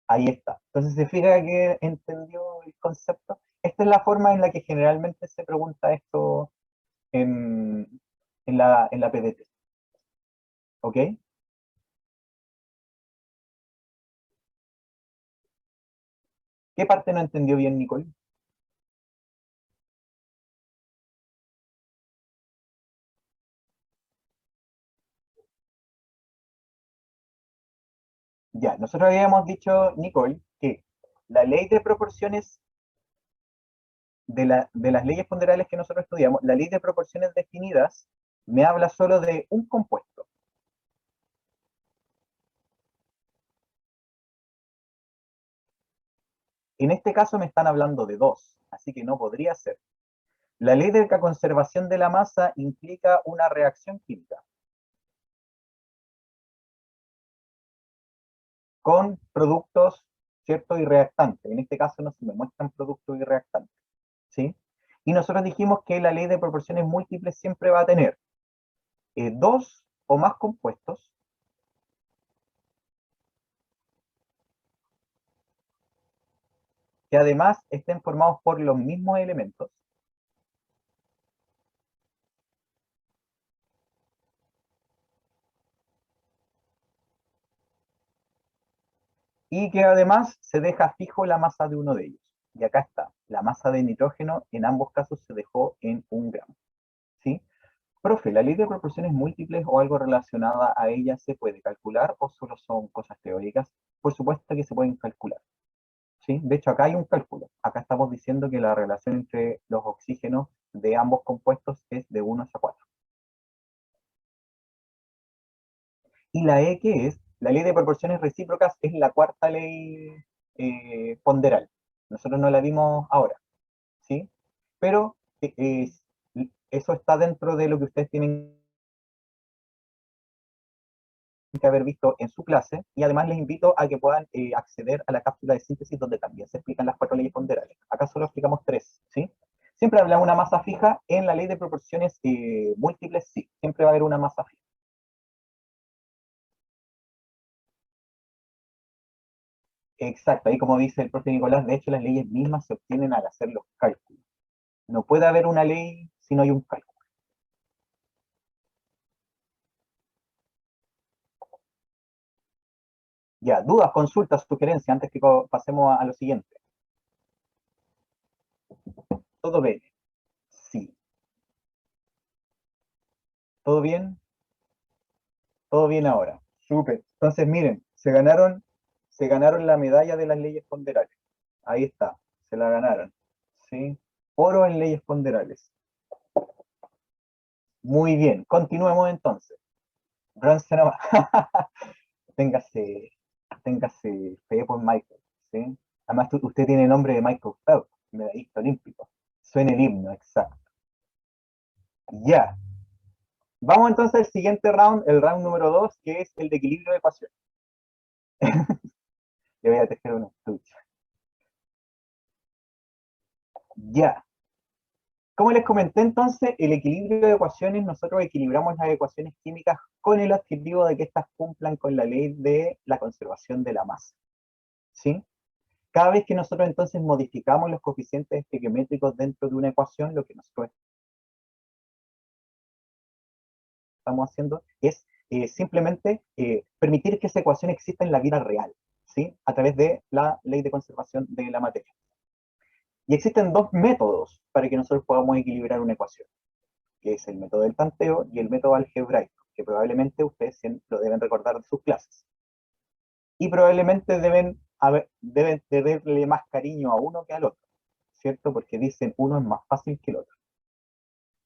Ahí está. Entonces se fija que entendió el concepto. Esta es la forma en la que generalmente se pregunta esto en, en la PDT. ¿Ok? ¿Qué parte no entendió bien, Nicole? Ya, nosotros habíamos dicho, Nicole, que la ley de proporciones de las leyes ponderales que nosotros estudiamos, la ley de proporciones definidas me habla solo de un compuesto. En este caso me están hablando de dos, así que no podría ser. La ley de la conservación de la masa implica una reacción química con productos, ¿cierto? Y reactantes. En este caso no se me muestran productos y reactantes, ¿sí? Y nosotros dijimos que la ley de proporciones múltiples siempre va a tener dos o más compuestos que además estén formados por los mismos elementos y que además se deja fijo la masa de uno de ellos. Y acá está, la masa de nitrógeno en ambos casos se dejó en 1 gramo. ¿Sí? Profe, ¿la ley de proporciones múltiples o algo relacionada a ella se puede calcular o solo son cosas teóricas? Por supuesto que se pueden calcular. ¿Sí? De hecho, acá hay un cálculo. Acá estamos diciendo que la relación entre los oxígenos de ambos compuestos es de 1:4. ¿Y la E qué es? La ley de proporciones recíprocas es la cuarta ley ponderal. Nosotros no la vimos ahora, ¿sí? Pero eso está dentro de lo que ustedes tienen que haber visto en su clase, y además les invito a que puedan acceder a la cápsula de síntesis donde también se explican las cuatro leyes ponderales. Acá solo explicamos tres, ¿sí? Siempre habrá una masa fija en la ley de proporciones múltiples, sí, siempre va a haber una masa fija. Exacto, ahí como dice el profe Nicolás, de hecho las leyes mismas se obtienen al hacer los cálculos. No puede haber una ley si no hay un cálculo. Ya, dudas, consultas, sugerencias, antes que pasemos a lo siguiente. ¿Todo bien? Sí. ¿Todo bien? Todo bien ahora. Súper. Entonces, miren, se ganaron la medalla de las leyes ponderales. Ahí está, se la ganaron. ¿Sí? Oro en leyes ponderales. Muy bien, continuemos entonces. Bronce nomás. téngase, téngase fe por Michael. ¿Sí? Además, usted tiene nombre de Michael Phelps, medallista olímpico. Suena el himno, exacto. Ya. Vamos entonces al siguiente round, el round número 2, que es el de equilibrio de ecuaciones. Le voy a tejer una estuche. Ya. Como les comenté entonces, el equilibrio de ecuaciones, nosotros equilibramos las ecuaciones químicas con el objetivo de que éstas cumplan con la ley de la conservación de la masa. ¿Sí? Cada vez que nosotros entonces modificamos los coeficientes estequiométricos dentro de una ecuación, lo que nosotros estamos haciendo es simplemente permitir que esa ecuación exista en la vida real, ¿sí? A través de la ley de conservación de la materia. Y existen dos métodos para que nosotros podamos equilibrar una ecuación, que es el método del tanteo y el método algebraico, que probablemente ustedes lo deben recordar de sus clases. Y probablemente deben tenerle más cariño a uno que al otro, ¿cierto? Porque dicen uno es más fácil que el otro.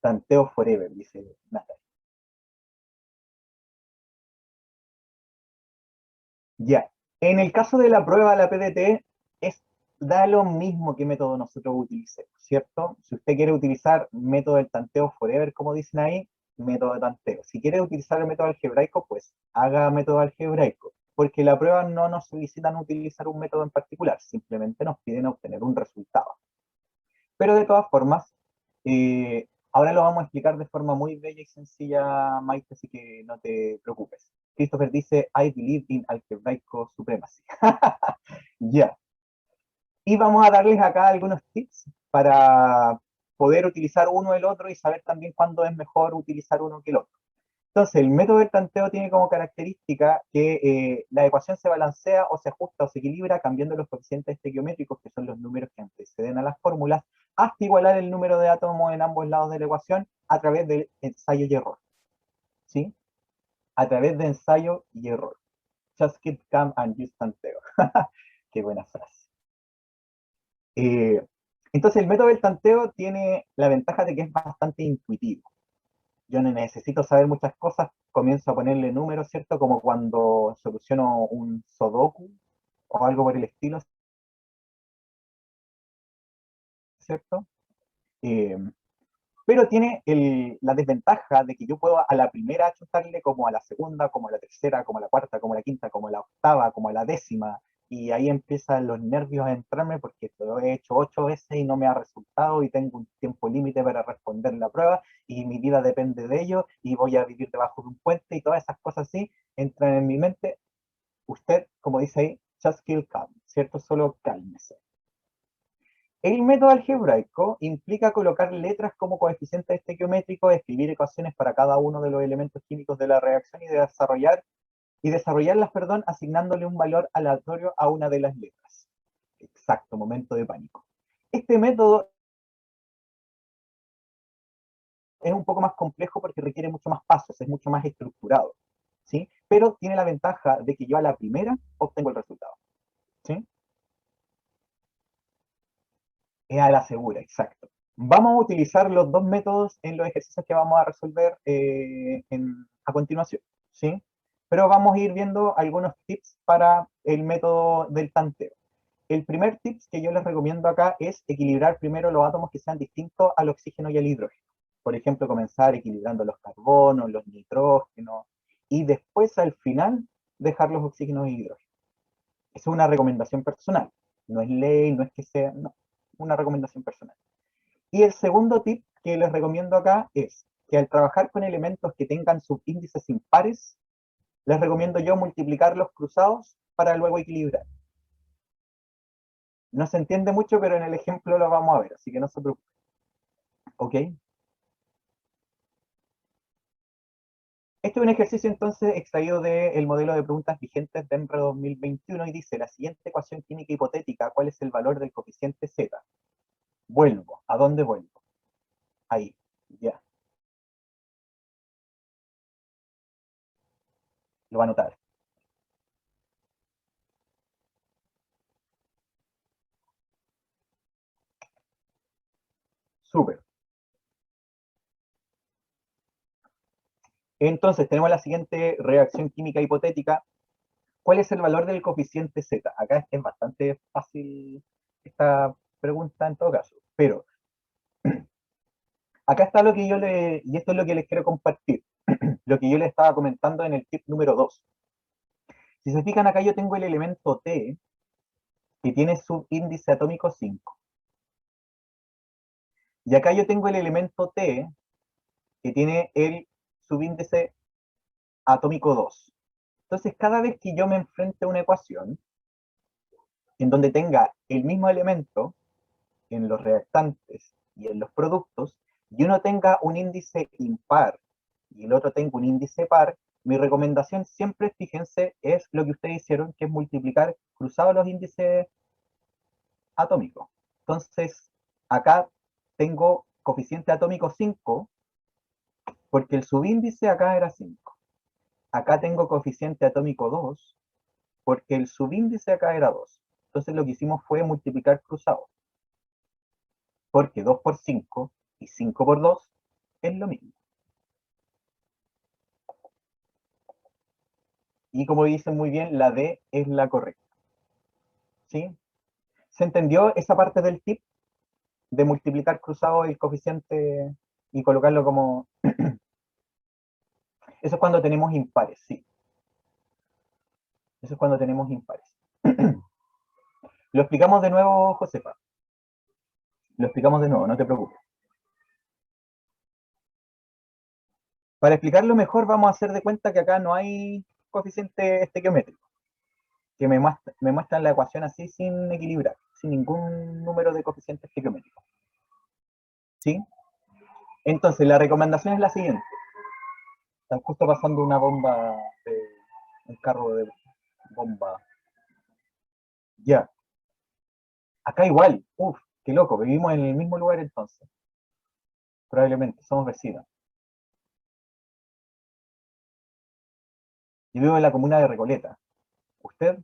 Tanteo forever, dice Natalie. Ya. En el caso de la prueba de la PDT, da lo mismo que método nosotros utilicemos, ¿cierto? Si usted quiere utilizar método del tanteo forever, como dicen ahí, método de tanteo. Si quiere utilizar el método algebraico, pues haga método algebraico, porque la prueba no nos solicitan utilizar un método en particular, simplemente nos piden obtener un resultado. Pero de todas formas, ahora lo vamos a explicar de forma muy bella y sencilla, Maite, así que no te preocupes. Christopher dice, I believe in algebraico supremacy. Ya. Y vamos a darles acá algunos tips para poder utilizar uno o el otro y saber también cuándo es mejor utilizar uno que el otro. Entonces, el método del tanteo tiene como característica que la ecuación se balancea o se ajusta o se equilibra cambiando los coeficientes estequiométricos, que son los números que anteceden a las fórmulas, hasta igualar el número de átomos en ambos lados de la ecuación a través de ensayo y error. ¿Sí? A través de ensayo y error. Just keep calm and use tanteo. Qué buena frase. Eh, entonces, el método del tanteo tiene la ventaja de que es bastante intuitivo. Yo no necesito saber muchas cosas, comienzo a ponerle números, ¿cierto? Como cuando soluciono un sudoku o algo por el estilo, ¿cierto? Eh, pero tiene la desventaja de que yo puedo a la primera achuntarle como a la segunda, como a la tercera, como a la cuarta, como a la quinta, como a la octava, como a la décima, y ahí empiezan los nervios a entrarme porque lo he hecho 8 veces y no me ha resultado y tengo un tiempo límite para responder la prueba y mi vida depende de ello y voy a vivir debajo de un puente y todas esas cosas así entran en mi mente. Usted, como dice ahí, just feel calm, ¿cierto? Solo cálmese. El método algebraico implica colocar letras como coeficientes estequiométricos, escribir ecuaciones para cada uno de los elementos químicos de la reacción y desarrollarlas, perdón, asignándole un valor aleatorio a una de las letras. Exacto, momento de pánico. Este método es un poco más complejo porque requiere mucho más pasos, es mucho más estructurado, ¿sí? Pero tiene la ventaja de que yo a la primera obtengo el resultado, ¿sí? Es a la segura, exacto. Vamos a utilizar los dos métodos en los ejercicios que vamos a resolver a continuación, ¿sí? pero vamos a ir viendo algunos tips para el método del tanteo. El primer tip que yo les recomiendo acá es equilibrar primero los átomos que sean distintos al oxígeno y al hidrógeno. Por ejemplo, comenzar equilibrando los carbonos, los nitrógenos, y después al final dejar los oxígenos y hidrógenos. Es una recomendación personal, no es ley, no es que sea, no, una recomendación personal. Y el segundo tip que les recomiendo acá es que al trabajar con elementos que tengan subíndices impares, les recomiendo yo multiplicar los cruzados para luego equilibrar. No se entiende mucho, pero en el ejemplo lo vamos a ver, así que no se preocupen. ¿Ok? Este es un ejercicio entonces extraído del modelo de preguntas vigentes de EMRE 2021 y dice, la siguiente ecuación química hipotética, ¿cuál es el valor del coeficiente Z? Vuelvo. ¿A dónde vuelvo? Ahí. Ya. Lo va a anotar. Súper. Entonces tenemos la siguiente reacción química hipotética. ¿Cuál es el valor del coeficiente Z? Acá es bastante fácil esta pregunta en todo caso, pero acá está lo que yo le, y esto es lo que les quiero compartir, lo que yo les estaba comentando en el tip número 2. Si se fijan acá yo tengo el elemento T que tiene subíndice atómico 5. Y acá yo tengo el elemento T que tiene el subíndice atómico 2. Entonces cada vez que yo me enfrente a una ecuación en donde tenga el mismo elemento en los reactantes y en los productos, y uno tenga un índice impar y el otro tenga un índice par, mi recomendación siempre, fíjense, es lo que ustedes hicieron, que es multiplicar cruzados los índices atómicos. Entonces, acá tengo coeficiente atómico 5, porque el subíndice acá era 5. Acá tengo coeficiente atómico 2, porque el subíndice acá era 2. Entonces lo que hicimos fue multiplicar cruzados, porque 2 por 5 y 5 por 2 es lo mismo. Y como dicen muy bien, la D es la correcta. ¿Sí? ¿Se entendió esa parte del tip de multiplicar cruzado el coeficiente y colocarlo como... Eso es cuando tenemos impares, sí. Eso es cuando tenemos impares. Lo explicamos de nuevo, Josefa. Lo explicamos de nuevo, no te preocupes. Para explicarlo mejor, vamos a hacer de cuenta que acá no hay coeficiente estequiométrico, que me muestran la ecuación así sin equilibrar, sin ningún número de coeficiente estequiométrico. ¿Sí? Entonces, la recomendación es la siguiente. Están justo pasando una bomba, un carro de bomba. Ya. Acá igual. Uf, qué loco. Vivimos en el mismo lugar entonces. Probablemente. Somos vecinos. Yo vivo en la comuna de Recoleta. ¿Usted?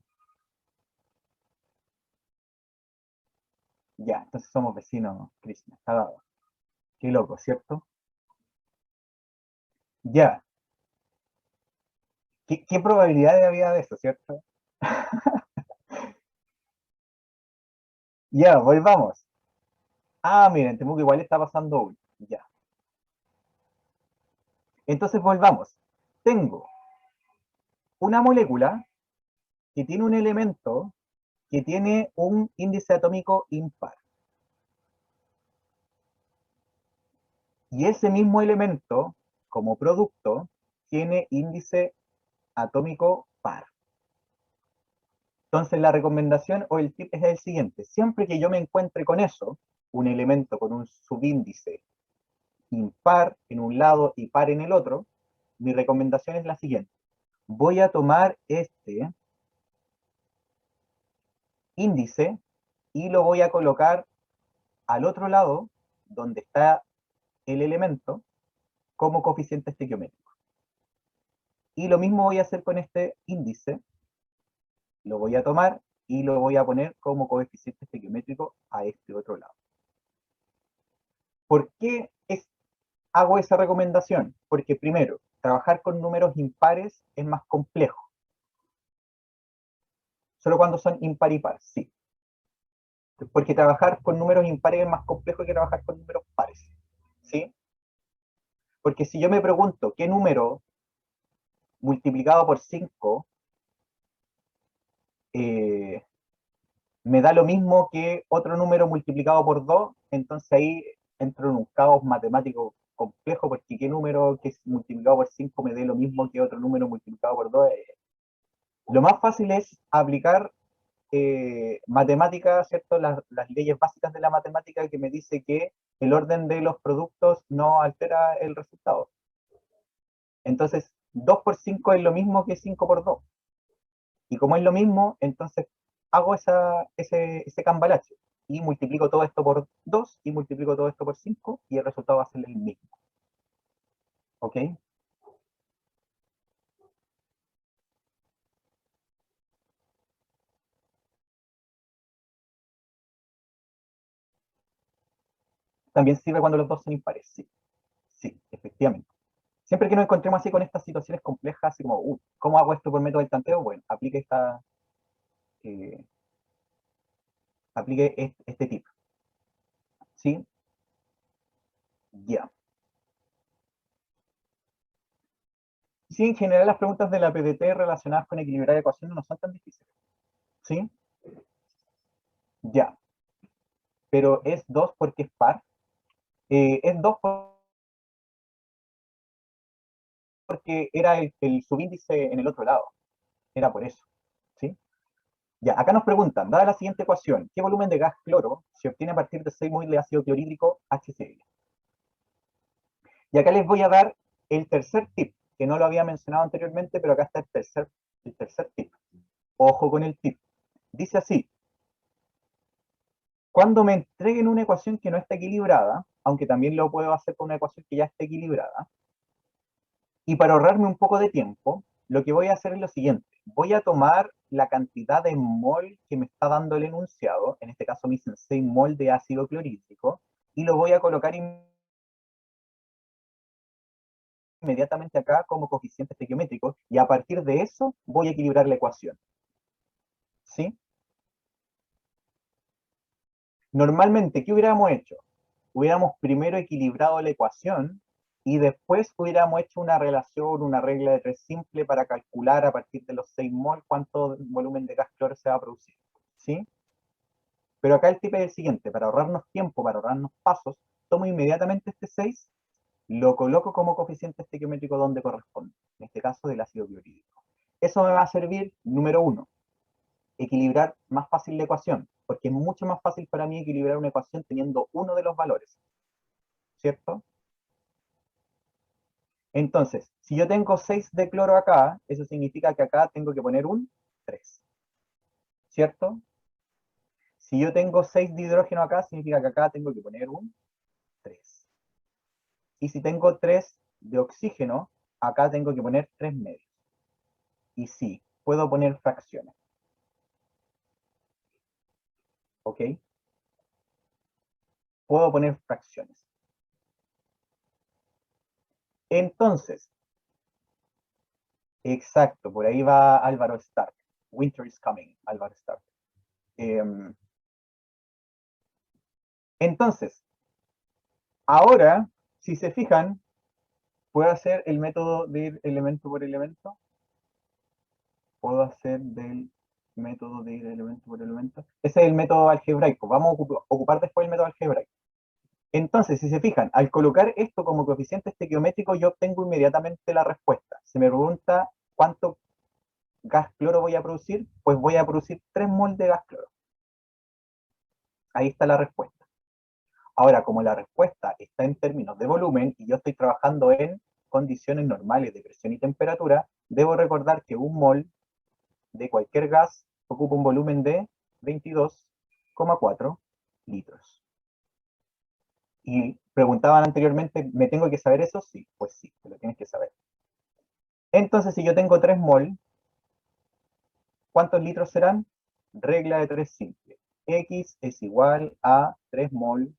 Ya. Entonces somos vecinos, Cristian. Está dado. Qué loco, ¿cierto? Ya. ¿Qué probabilidades había de eso, cierto? Ya, volvamos. Ah, miren, Temuco igual está pasando hoy. Ya. Entonces volvamos. Tengo una molécula que tiene un elemento que tiene un índice atómico impar. Y ese mismo elemento, como producto, tiene índice atómico par. Entonces la recomendación o el tip es el siguiente. Siempre que yo me encuentre con eso, un elemento con un subíndice impar en un lado y par en el otro, mi recomendación es la siguiente. Voy a tomar este índice y lo voy a colocar al otro lado, donde está el elemento, como coeficiente estequiométrico. Y lo mismo voy a hacer con este índice, lo voy a tomar y lo voy a poner como coeficiente estequiométrico a este otro lado. ¿Por qué hago esa recomendación? Porque primero, trabajar con números impares es más complejo. Solo cuando son impar y par, sí. Porque trabajar con números impares es más complejo que trabajar con números pares, ¿sí? Porque si yo me pregunto qué número multiplicado por 5 me da lo mismo que otro número multiplicado por 2, entonces ahí entro en un caos matemático complejo, porque qué número que es multiplicado por 5 me dé lo mismo que otro número multiplicado por 2. Lo más fácil es aplicar matemática, ¿cierto? Las leyes básicas de la matemática que me dice que el orden de los productos no altera el resultado. Entonces, 2 por 5 es lo mismo que 5 por 2. Y como es lo mismo, entonces hago ese cambalache y multiplico todo esto por 2 y multiplico todo esto por 5 y el resultado va a ser el mismo. ¿Ok? También sirve cuando los dos son impares. Sí, sí, efectivamente. Siempre que nos encontremos así con estas situaciones complejas, así como, ¿cómo hago esto por método del tanteo? Bueno, eh, aplique este tip. ¿Sí? Ya. Sí, en general las preguntas de la PDT relacionadas con equilibrar ecuaciones no son tan difíciles. ¿Sí? Ya. Pero es 2 porque es par. Es 2 porque era el subíndice en el otro lado. Era por eso. ¿Sí? Ya, acá nos preguntan, dada la siguiente ecuación, ¿qué volumen de gas cloro se obtiene a partir de 6 mol de ácido clorhídrico HCl? Y acá les voy a dar el tercer tip, que no lo había mencionado anteriormente, pero acá está el tercer tip. Ojo con el tip. Dice así: cuando me entreguen una ecuación que no está equilibrada, aunque también lo puedo hacer con una ecuación que ya esté equilibrada, y para ahorrarme un poco de tiempo, lo que voy a hacer es lo siguiente. Voy a tomar la cantidad de mol que me está dando el enunciado, en este caso me dicen 6 mol de ácido clorhídrico, y lo voy a colocar inmediatamente acá como coeficiente estequiométrico, y a partir de eso voy a equilibrar la ecuación. ¿Sí? Normalmente, ¿qué hubiéramos hecho? Hubiéramos primero equilibrado la ecuación y después hubiéramos hecho una relación, una regla de tres simple para calcular a partir de los 6 mol cuánto volumen de gas cloro se va a producir. ¿Sí? Pero acá el tip es el siguiente: para ahorrarnos tiempo, para ahorrarnos pasos, tomo inmediatamente este 6, lo coloco como coeficiente estequiométrico donde corresponde, en este caso del ácido clorhídrico. Eso me va a servir, número 1, equilibrar más fácil la ecuación, porque es mucho más fácil para mí equilibrar una ecuación teniendo uno de los valores, ¿cierto? Entonces, si yo tengo 6 de cloro acá, eso significa que acá tengo que poner un 3, ¿cierto? Si yo tengo 6 de hidrógeno acá, significa que acá tengo que poner un 3. Y si tengo 3 de oxígeno, acá tengo que poner 3 medios. Y sí, puedo poner fracciones. ¿Ok? Puedo poner fracciones. Entonces, exacto, por ahí va Álvaro Stark. Winter is coming, Álvaro Stark. Entonces, ahora, si se fijan, puedo hacer el método de ir elemento por elemento. Puedo hacer del método de ir elemento por elemento. Ese es el método algebraico. Vamos a ocupar después el método algebraico. Entonces, si se fijan, al colocar esto como coeficiente estequiométrico, yo obtengo inmediatamente la respuesta. Se me pregunta cuánto gas cloro voy a producir, pues voy a producir 3 mol de gas cloro. Ahí está la respuesta. Ahora, como la respuesta está en términos de volumen y yo estoy trabajando en condiciones normales de presión y temperatura, debo recordar que un mol de cualquier gas ocupa un volumen de 22,4 litros. Y preguntaban anteriormente, ¿me tengo que saber eso? Sí, pues sí, te lo tienes que saber. Entonces, si yo tengo 3 mol, ¿cuántos litros serán? Regla de 3 simple. X es igual a 3 mol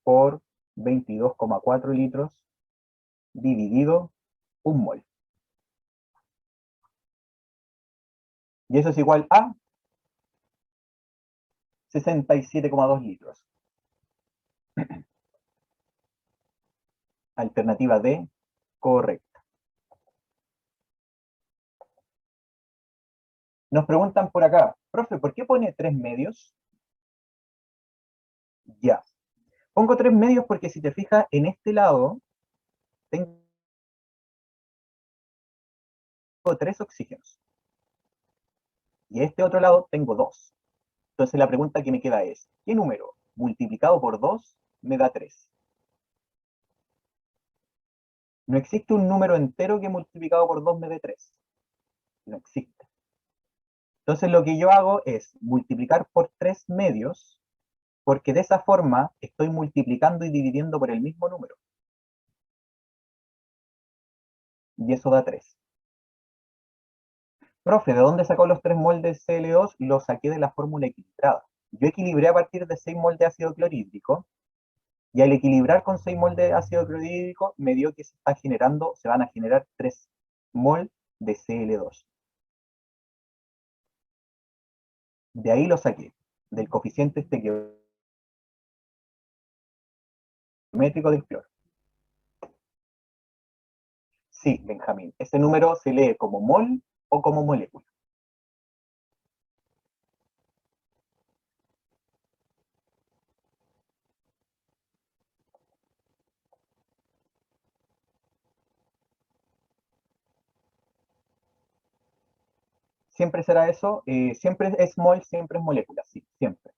por 22,4 litros dividido un mol. Y eso es igual a 67,2 litros. Alternativa D, correcta. Nos preguntan por acá, profe, ¿por qué pone 3 medios? Ya. Pongo 3 medios porque si te fijas, en este lado tengo 3 oxígenos. Y en este otro lado tengo 2. Entonces la pregunta que me queda es, ¿qué número multiplicado por 2 me da 3? No existe un número entero que multiplicado por 2 me dé 3. No existe. Entonces lo que yo hago es multiplicar por 3 medios, porque de esa forma estoy multiplicando y dividiendo por el mismo número. Y eso da 3. Profe, ¿de dónde sacó los 3 mol de Cl2? Los saqué de la fórmula equilibrada. Yo equilibré a partir de 6 mol de ácido clorhídrico, y al equilibrar con 6 mol de ácido clorhídrico, me dio que se van a generar 3 mol de Cl2. De ahí lo saqué, del coeficiente estequiométrico del cloro. Sí, Benjamín, ese número se lee como mol o como molécula. ¿Siempre será eso? Siempre es mol, siempre es molécula, sí, siempre,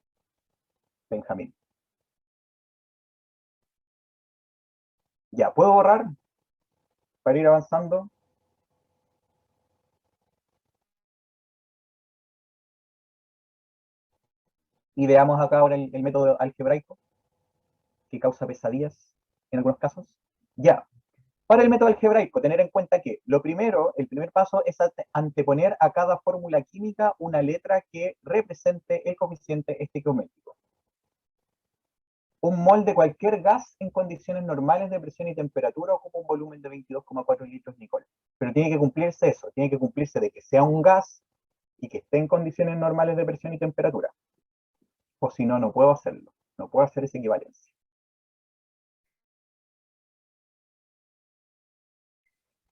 Benjamín. Ya, ¿puedo borrar para ir avanzando? Y veamos acá ahora el método algebraico, que causa pesadillas en algunos casos. Ya, para el método algebraico, tener en cuenta que lo primero, el primer paso es anteponer a cada fórmula química una letra que represente el coeficiente estequiométrico. Un mol de cualquier gas en condiciones normales de presión y temperatura ocupa un volumen de 22,4 litros Nicol. Pero tiene que cumplirse eso, tiene que cumplirse de que sea un gas y que esté en condiciones normales de presión y temperatura. O si no, no puedo hacerlo. No puedo hacer esa equivalencia.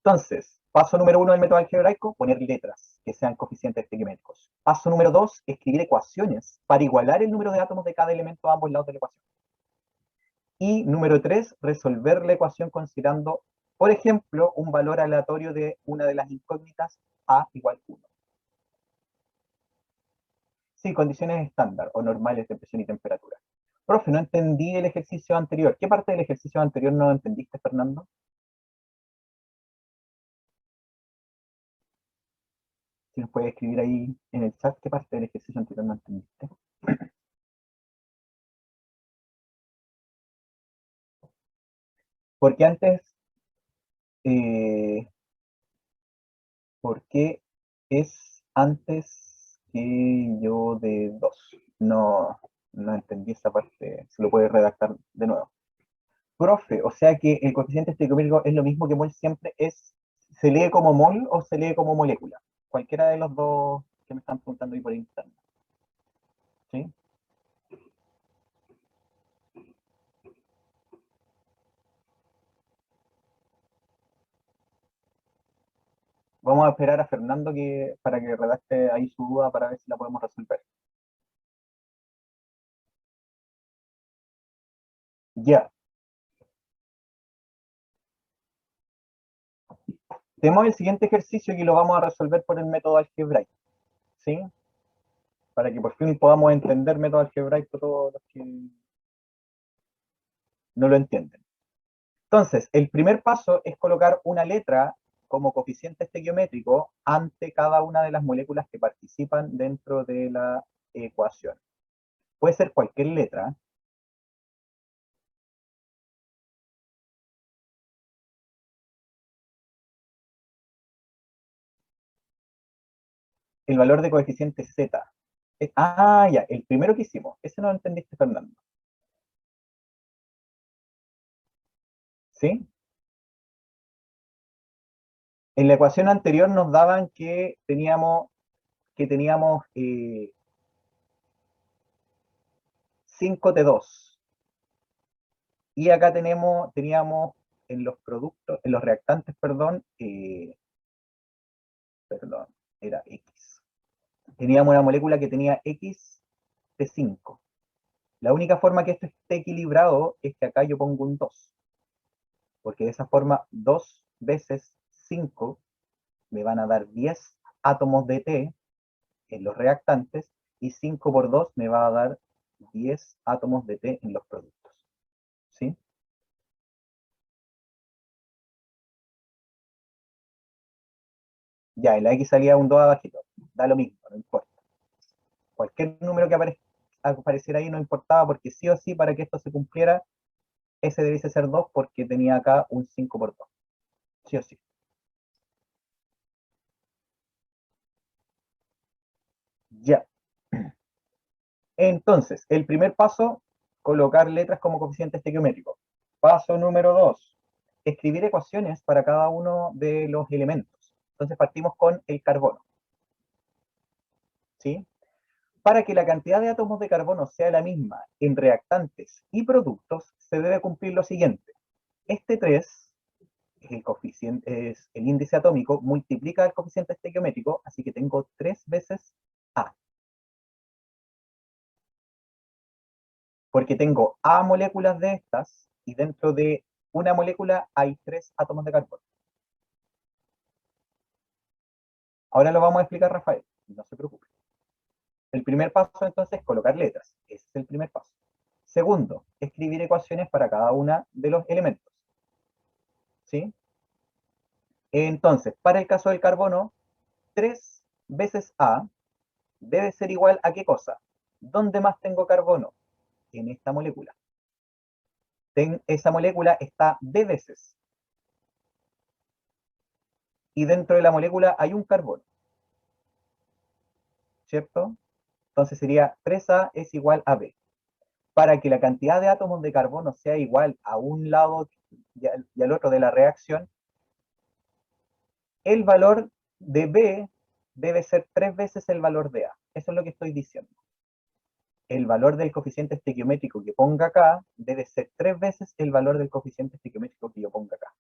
Entonces, paso número 1 del método algebraico, poner letras que sean coeficientes estequiométricos. Paso número 2, escribir ecuaciones para igualar el número de átomos de cada elemento a ambos lados de la ecuación. Y número 3, resolver la ecuación considerando, por ejemplo, un valor aleatorio de una de las incógnitas A igual 1. Sí, condiciones estándar o normales de presión y temperatura. Profe, no entendí el ejercicio anterior. ¿Qué parte del ejercicio anterior no entendiste, Fernando? Si nos puede escribir ahí en el chat qué parte del ejercicio anterior no entendiste. Porque antes, eh, ¿por qué es antes que yo de 2? No, no entendí esa parte. Se lo puede redactar de nuevo. Profe, o sea que el coeficiente estequiométrico es lo mismo que mol siempre es, ¿se lee como mol o se lee como molécula? Cualquiera de los dos que me están preguntando ahí por internet. ¿Sí? Vamos a esperar a Fernando para que redacte ahí su duda para ver si la podemos resolver. Ya. Tenemos el siguiente ejercicio que lo vamos a resolver por el método algebraico. ¿Sí? Para que por fin podamos entender método algebraico todos los que no lo entienden. Entonces, el primer paso es colocar una letra como coeficiente estequiométrico ante cada una de las moléculas que participan dentro de la ecuación. Puede ser cualquier letra. El valor de coeficiente Z. Ya, el primero que hicimos. Ese no lo entendiste, Fernando. ¿Sí? En la ecuación anterior nos daban que teníamos 5T2. Y acá teníamos en los productos, en los reactantes, perdón, era X. Teníamos una molécula que tenía XT5. La única forma que esto esté equilibrado es que acá yo pongo un 2. Porque de esa forma 2 veces 5 me van a dar 10 átomos de T en los reactantes y 5 por 2 me va a dar 10 átomos de T en los productos. ¿Sí? Ya, en la X salía un 2 abajito. Da lo mismo, no importa. Cualquier número que apareciera ahí no importaba porque sí o sí para que esto se cumpliera, ese debiese ser 2 porque tenía acá un 5 por 2. Sí o sí. Ya. Entonces, el primer paso, colocar letras como coeficiente estequiométrico. Paso número 2, escribir ecuaciones para cada uno de los elementos. Entonces partimos con el carbono. ¿Sí? Para que la cantidad de átomos de carbono sea la misma en reactantes y productos, se debe cumplir lo siguiente. Este 3 es el índice atómico, multiplica el coeficiente estequiométrico, así que tengo 3 veces A. Porque tengo A moléculas de estas y dentro de una molécula hay 3 átomos de carbono. Ahora lo vamos a explicar, Rafael, no se preocupe. El primer paso entonces es colocar letras, ese es el primer paso. Segundo, escribir ecuaciones para cada uno de los elementos. ¿Sí? Entonces, para el caso del carbono, 3 veces A debe ser igual a ¿qué cosa? ¿Dónde más tengo carbono? En esta molécula. Esa molécula está D veces. Y dentro de la molécula hay un carbono. ¿Cierto? Entonces sería 3A es igual a B. Para que la cantidad de átomos de carbono sea igual a un lado y al otro de la reacción, el valor de B debe ser 3 veces el valor de A. Eso es lo que estoy diciendo. El valor del coeficiente estequiométrico que ponga acá debe ser 3 veces el valor del coeficiente estequiométrico que yo ponga acá.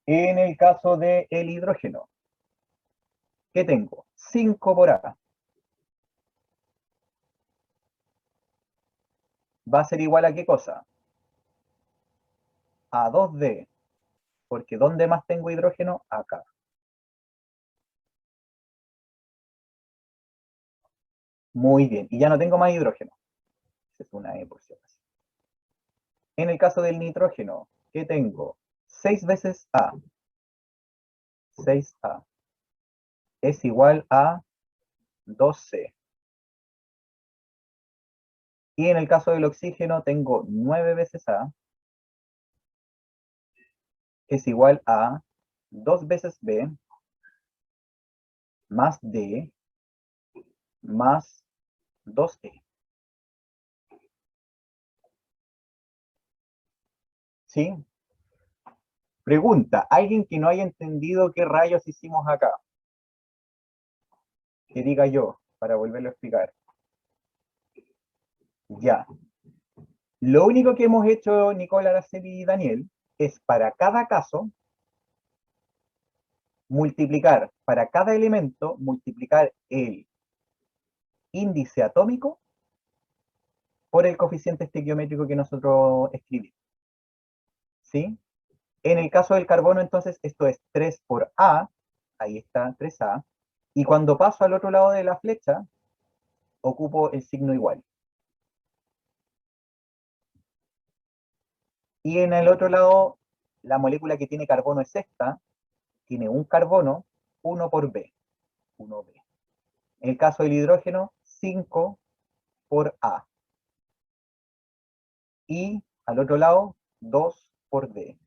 En el caso del hidrógeno, ¿qué tengo? 5 por A. ¿Va a ser igual a qué cosa? A 2D. Porque ¿dónde más tengo hidrógeno? Acá. Muy bien. Y ya no tengo más hidrógeno. Esa es una E por si acaso. En el caso del nitrógeno, ¿qué tengo? 6 veces A. 6A es igual a 2C. Y en el caso del oxígeno tengo 9 veces A es igual a 2 veces B más D más 2E. ¿Sí? Pregunta, ¿alguien que no haya entendido qué rayos hicimos acá? Que diga yo, para volverlo a explicar. Ya. Lo único que hemos hecho, Nicola, Araceli y Daniel, es para cada caso multiplicar, para cada elemento, multiplicar el índice atómico por el coeficiente estequiométrico que nosotros escribimos. ¿Sí? En el caso del carbono, entonces, esto es 3 por A, ahí está 3A, y cuando paso al otro lado de la flecha, ocupo el signo igual. Y en el otro lado, la molécula que tiene carbono es esta, tiene un carbono, 1 por B, 1B. En el caso del hidrógeno, 5 por A. Y al otro lado, 2 por D.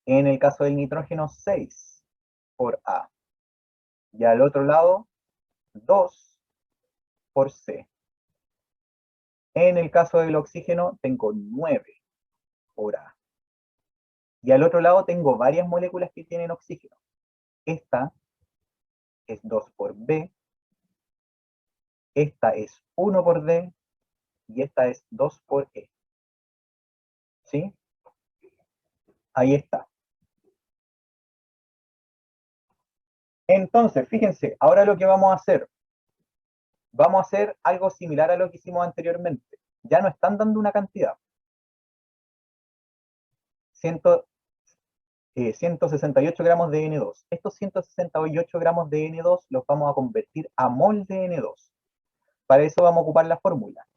En el caso del nitrógeno, 6 por A. Y al otro lado, 2 por C. En el caso del oxígeno, tengo 9 por A. Y al otro lado tengo varias moléculas que tienen oxígeno. Esta es 2 por B, esta es 1 por D, y esta es 2 por E. ¿Sí? Ahí está. Entonces, fíjense, ahora lo que vamos a hacer algo similar a lo que hicimos anteriormente. Ya no están dando una cantidad. 168 gramos de N2. Estos 168 gramos de N2 los vamos a convertir a mol de N2. Para eso vamos a ocupar la fórmula.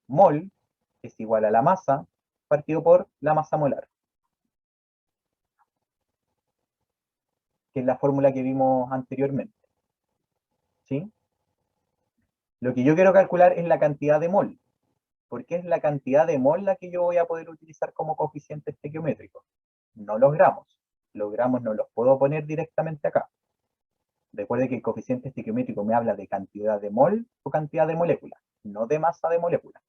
Mol es igual a la masa partido por la masa molar, que es la fórmula que vimos anteriormente. ¿Sí? Lo que yo quiero calcular es la cantidad de mol, porque es la cantidad de mol la que yo voy a poder utilizar como coeficiente estequiométrico, no los gramos. Los gramos no los puedo poner directamente acá. Recuerde que el coeficiente estequiométrico me habla de cantidad de mol o cantidad de molécula, no de masa de molécula.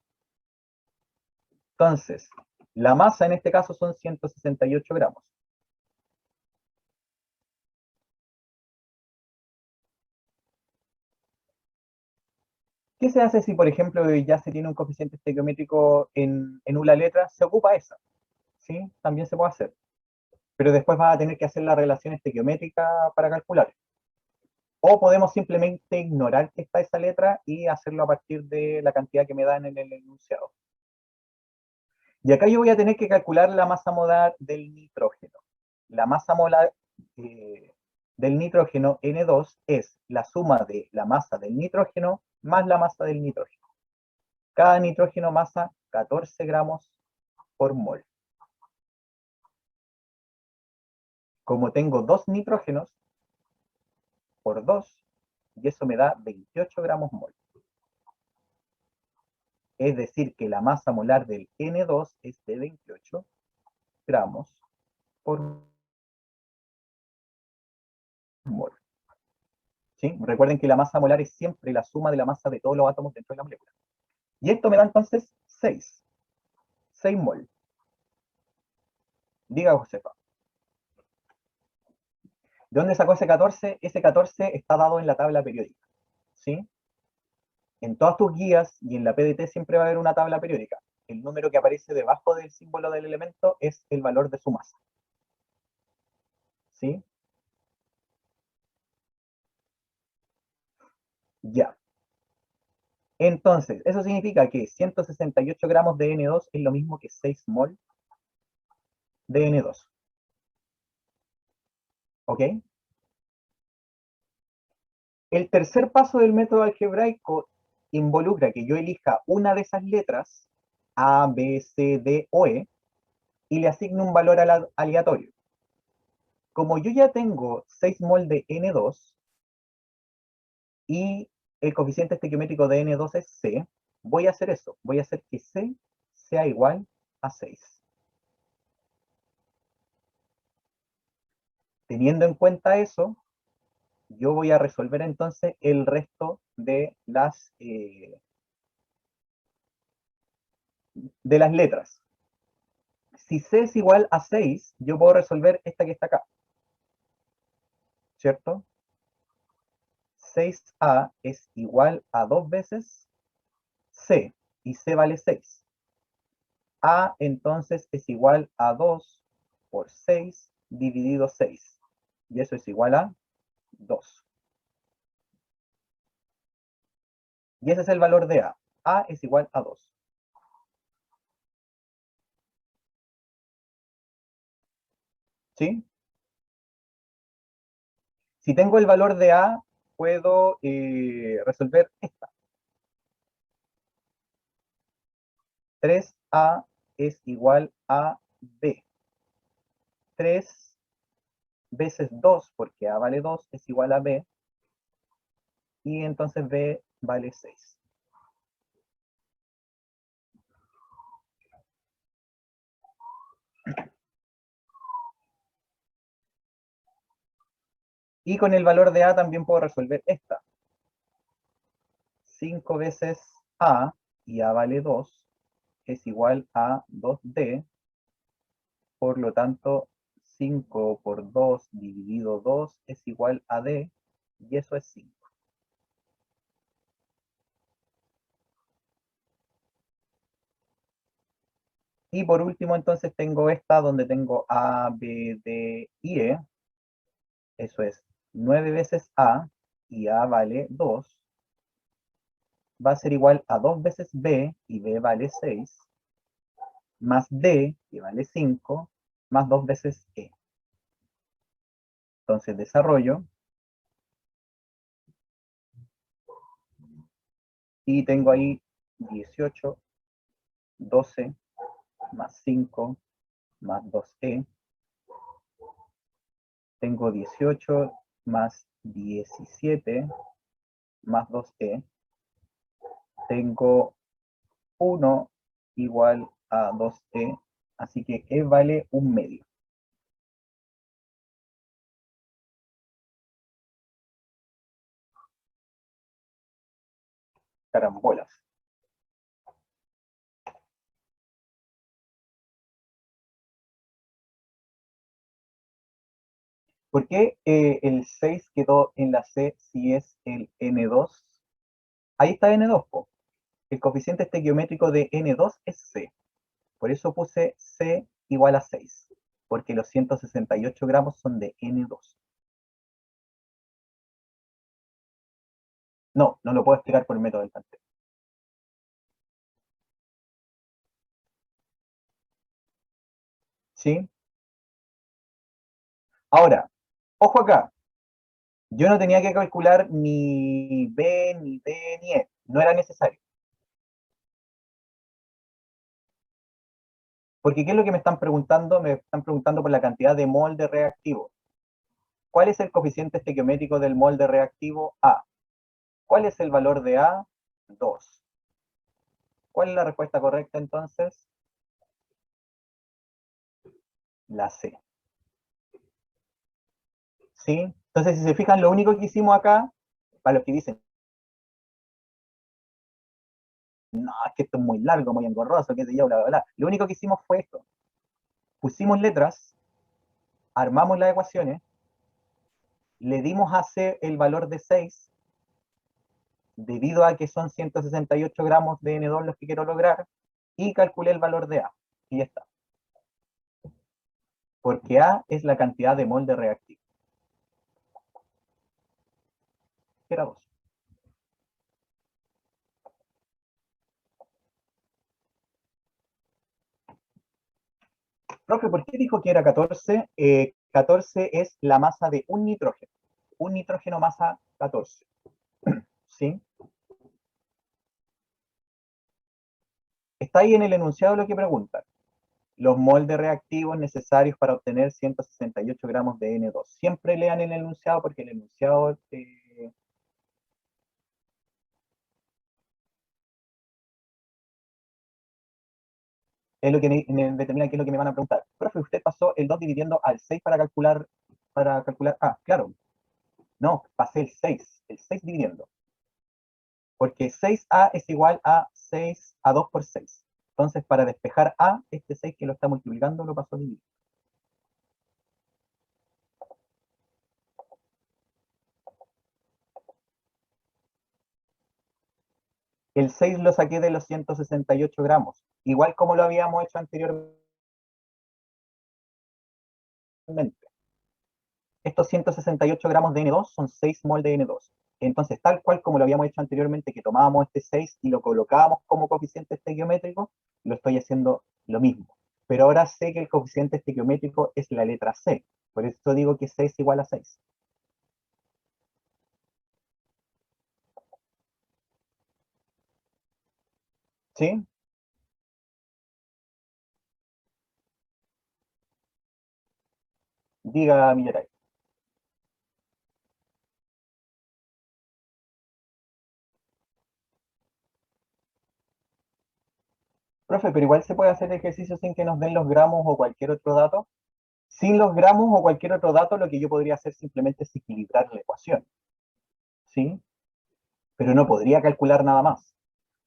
Entonces, la masa en este caso son 168 gramos. ¿Qué se hace si, por ejemplo, ya se tiene un coeficiente estequiométrico en una letra? Se ocupa esa, ¿sí? También se puede hacer. Pero después vas a tener que hacer la relación estequiométrica para calcular. O podemos simplemente ignorar que está esa letra y hacerlo a partir de la cantidad que me dan en el enunciado. Y acá yo voy a tener que calcular la masa molar del nitrógeno. La masa molar del nitrógeno N2 es la suma de la masa del nitrógeno más la masa del nitrógeno. Cada nitrógeno masa 14 gramos por mol. Como tengo dos nitrógenos, por 2, y eso me da 28 gramos mol. Es decir, que la masa molar del N2 es de 28 gramos por mol. ¿Sí? Recuerden que la masa molar es siempre la suma de la masa de todos los átomos dentro de la molécula. Y esto me da entonces 6 mol. Diga, Josefa. ¿De dónde sacó ese 14? Ese 14 está dado en la tabla periódica. ¿Sí? En todas tus guías y en la PDT siempre va a haber una tabla periódica. El número que aparece debajo del símbolo del elemento es el valor de su masa. ¿Sí? Ya. Entonces, eso significa que 168 gramos de N2 es lo mismo que 6 mol de N2. ¿Ok? El tercer paso del método algebraico involucra que yo elija una de esas letras, A, B, C, D o E, y le asigne un valor aleatorio. Como yo ya tengo 6 mol de N2 y el coeficiente estequiométrico de N2 es C, voy a hacer eso. Voy a hacer que C sea igual a 6. Teniendo en cuenta eso, yo voy a resolver entonces el resto de las letras. Si C es igual a 6, yo puedo resolver esta que está acá, ¿cierto? 6A es igual a 2 veces C, y C vale 6. A entonces es igual a 2 por 6 dividido 6, y eso es igual a 2. Y ese es el valor de A. A es igual a 2. ¿Sí? Si tengo el valor de A, puedo resolver esta. 3A es igual a B. 3 veces 2, porque A vale 2, es igual a B, y entonces B vale 6. Y con el valor de A también puedo resolver esta. 5 veces A, y A vale 2, es igual a 2D, por lo tanto, 5 por 2 dividido 2 es igual a D, y eso es 5. Y por último, entonces, tengo esta donde tengo A, B, D y E. Eso es 9 veces A, y A vale 2. Va a ser igual a 2 veces B, y B vale 6, más D, que vale 5, más 2 veces E. Entonces desarrollo, y tengo ahí 18, 12, más 5, más 2E. Tengo 18 más 17, más 2E. Tengo 1 igual a 2E, así que E vale 1/2. Carambolas. ¿Por qué el 6 quedó en la C si es el N2? Ahí está N2, po. El coeficiente estequiométrico de N2 es C. Por eso puse C igual a 6, porque los 168 gramos son de N2. No, no lo puedo explicar por el método del tanteo. ¿Sí? Ahora, ojo acá. Yo no tenía que calcular ni B, ni D, ni E. No era necesario. Porque ¿qué es lo que me están preguntando? Me están preguntando por la cantidad de mol de reactivo. ¿Cuál es el coeficiente estequiométrico del mol de reactivo? A. ¿Cuál es el valor de A? 2. ¿Cuál es la respuesta correcta entonces? La C. ¿Sí? Entonces, si se fijan, lo único que hicimos acá, para los que dicen, no, es que esto es muy largo, muy engorroso, qué sé yo, bla, bla, bla. Lo único que hicimos fue esto. Pusimos letras, armamos las ecuaciones, le dimos a C el valor de 6, debido a que son 168 gramos de N2 los que quiero lograr, y calculé el valor de A. Y ya está. Porque A es la cantidad de mol de reactivo. Que era 2. Profe, ¿por qué dijo que era 14? 14 es la masa de un nitrógeno. Un nitrógeno masa 14. ¿Sí? Está ahí en el enunciado lo que preguntan. Los moldes reactivos necesarios para obtener 168 gramos de N2. Siempre lean el enunciado porque el enunciado es lo que me determina qué es lo que me van a preguntar. Profe, usted pasó el 2 dividiendo al 6 para calcular. Ah, claro. No, pasé el 6. El 6 dividiendo. Porque 6A es igual a 6 a 2 por 6. Entonces, para despejar A, este 6 que lo está multiplicando lo paso a dividir. El 6 lo saqué de los 168 gramos, igual como lo habíamos hecho anteriormente. Estos 168 gramos de N2 son 6 mol de N2. Entonces, tal cual como lo habíamos hecho anteriormente, que tomábamos este 6 y lo colocábamos como coeficiente estequiométrico, lo estoy haciendo lo mismo. Pero ahora sé que el coeficiente estequiométrico es la letra C. Por eso digo que 6 igual a 6. ¿Sí? Diga, Millaray. Profe, pero igual se puede hacer ejercicio sin que nos den los gramos o cualquier otro dato. Sin los gramos o cualquier otro dato, lo que yo podría hacer simplemente es equilibrar la ecuación. ¿Sí? Pero no podría calcular nada más.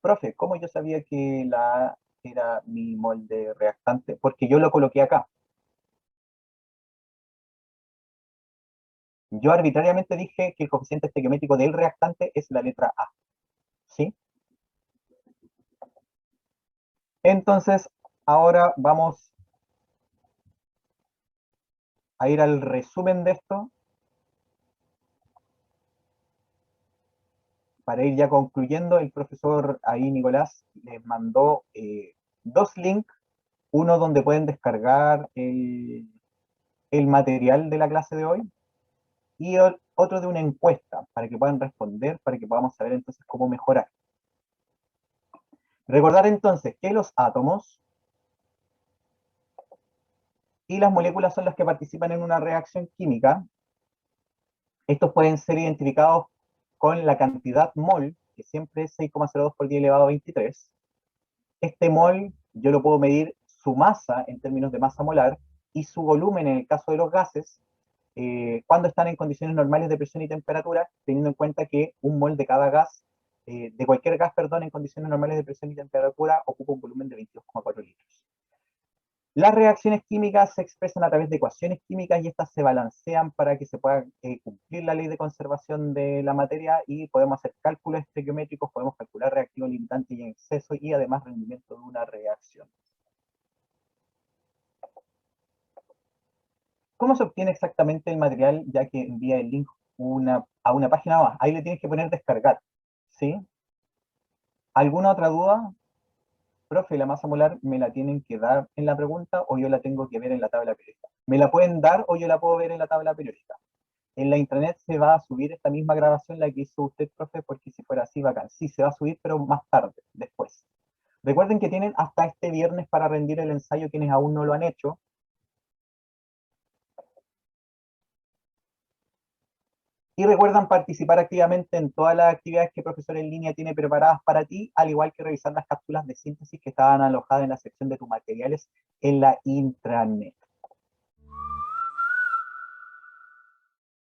Profe, ¿cómo yo sabía que la A era mi molde reactante? Porque yo lo coloqué acá. Yo arbitrariamente dije que el coeficiente estequiométrico del reactante es la letra A, ¿sí? Entonces, ahora vamos a ir al resumen de esto, para ir ya concluyendo. El profesor ahí, Nicolás, les mandó dos links, uno donde pueden descargar el material de la clase de hoy, y otro de una encuesta, para que puedan responder, para que podamos saber entonces cómo mejorar. Recordar entonces que los átomos y las moléculas son las que participan en una reacción química. Estos pueden ser identificados con la cantidad mol, que siempre es 6,02 por 10 elevado a 23. Este mol yo lo puedo medir su masa en términos de masa molar y su volumen en el caso de los gases, cuando están en condiciones normales de presión y temperatura, teniendo en cuenta que un mol de cada gas, de cualquier gas, perdón, en condiciones normales de presión y temperatura, ocupa un volumen de 22,4 litros. Las reacciones químicas se expresan a través de ecuaciones químicas y estas se balancean para que se pueda cumplir la ley de conservación de la materia, y podemos hacer cálculos estequiométricos, podemos calcular reactivo limitante y en exceso, y además rendimiento de una reacción. ¿Cómo se obtiene exactamente el material? Ya que envía el link a una página más. Ahí le tienes que poner descargar, ¿sí? ¿Alguna otra duda? Profe, ¿la masa molar me la tienen que dar en la pregunta o yo la tengo que ver en la tabla periódica? ¿Me la pueden dar o yo la puedo ver en la tabla periódica? En la intranet se va a subir esta misma grabación, la que hizo usted, profe, porque si fuera así, bacán. Sí, se va a subir, pero más tarde, después. Recuerden que tienen hasta este viernes para rendir el ensayo quienes aún no lo han hecho. Y recuerdan participar activamente en todas las actividades que Profesor en Línea tiene preparadas para ti, al igual que revisar las cápsulas de síntesis que estaban alojadas en la sección de tus materiales en la intranet.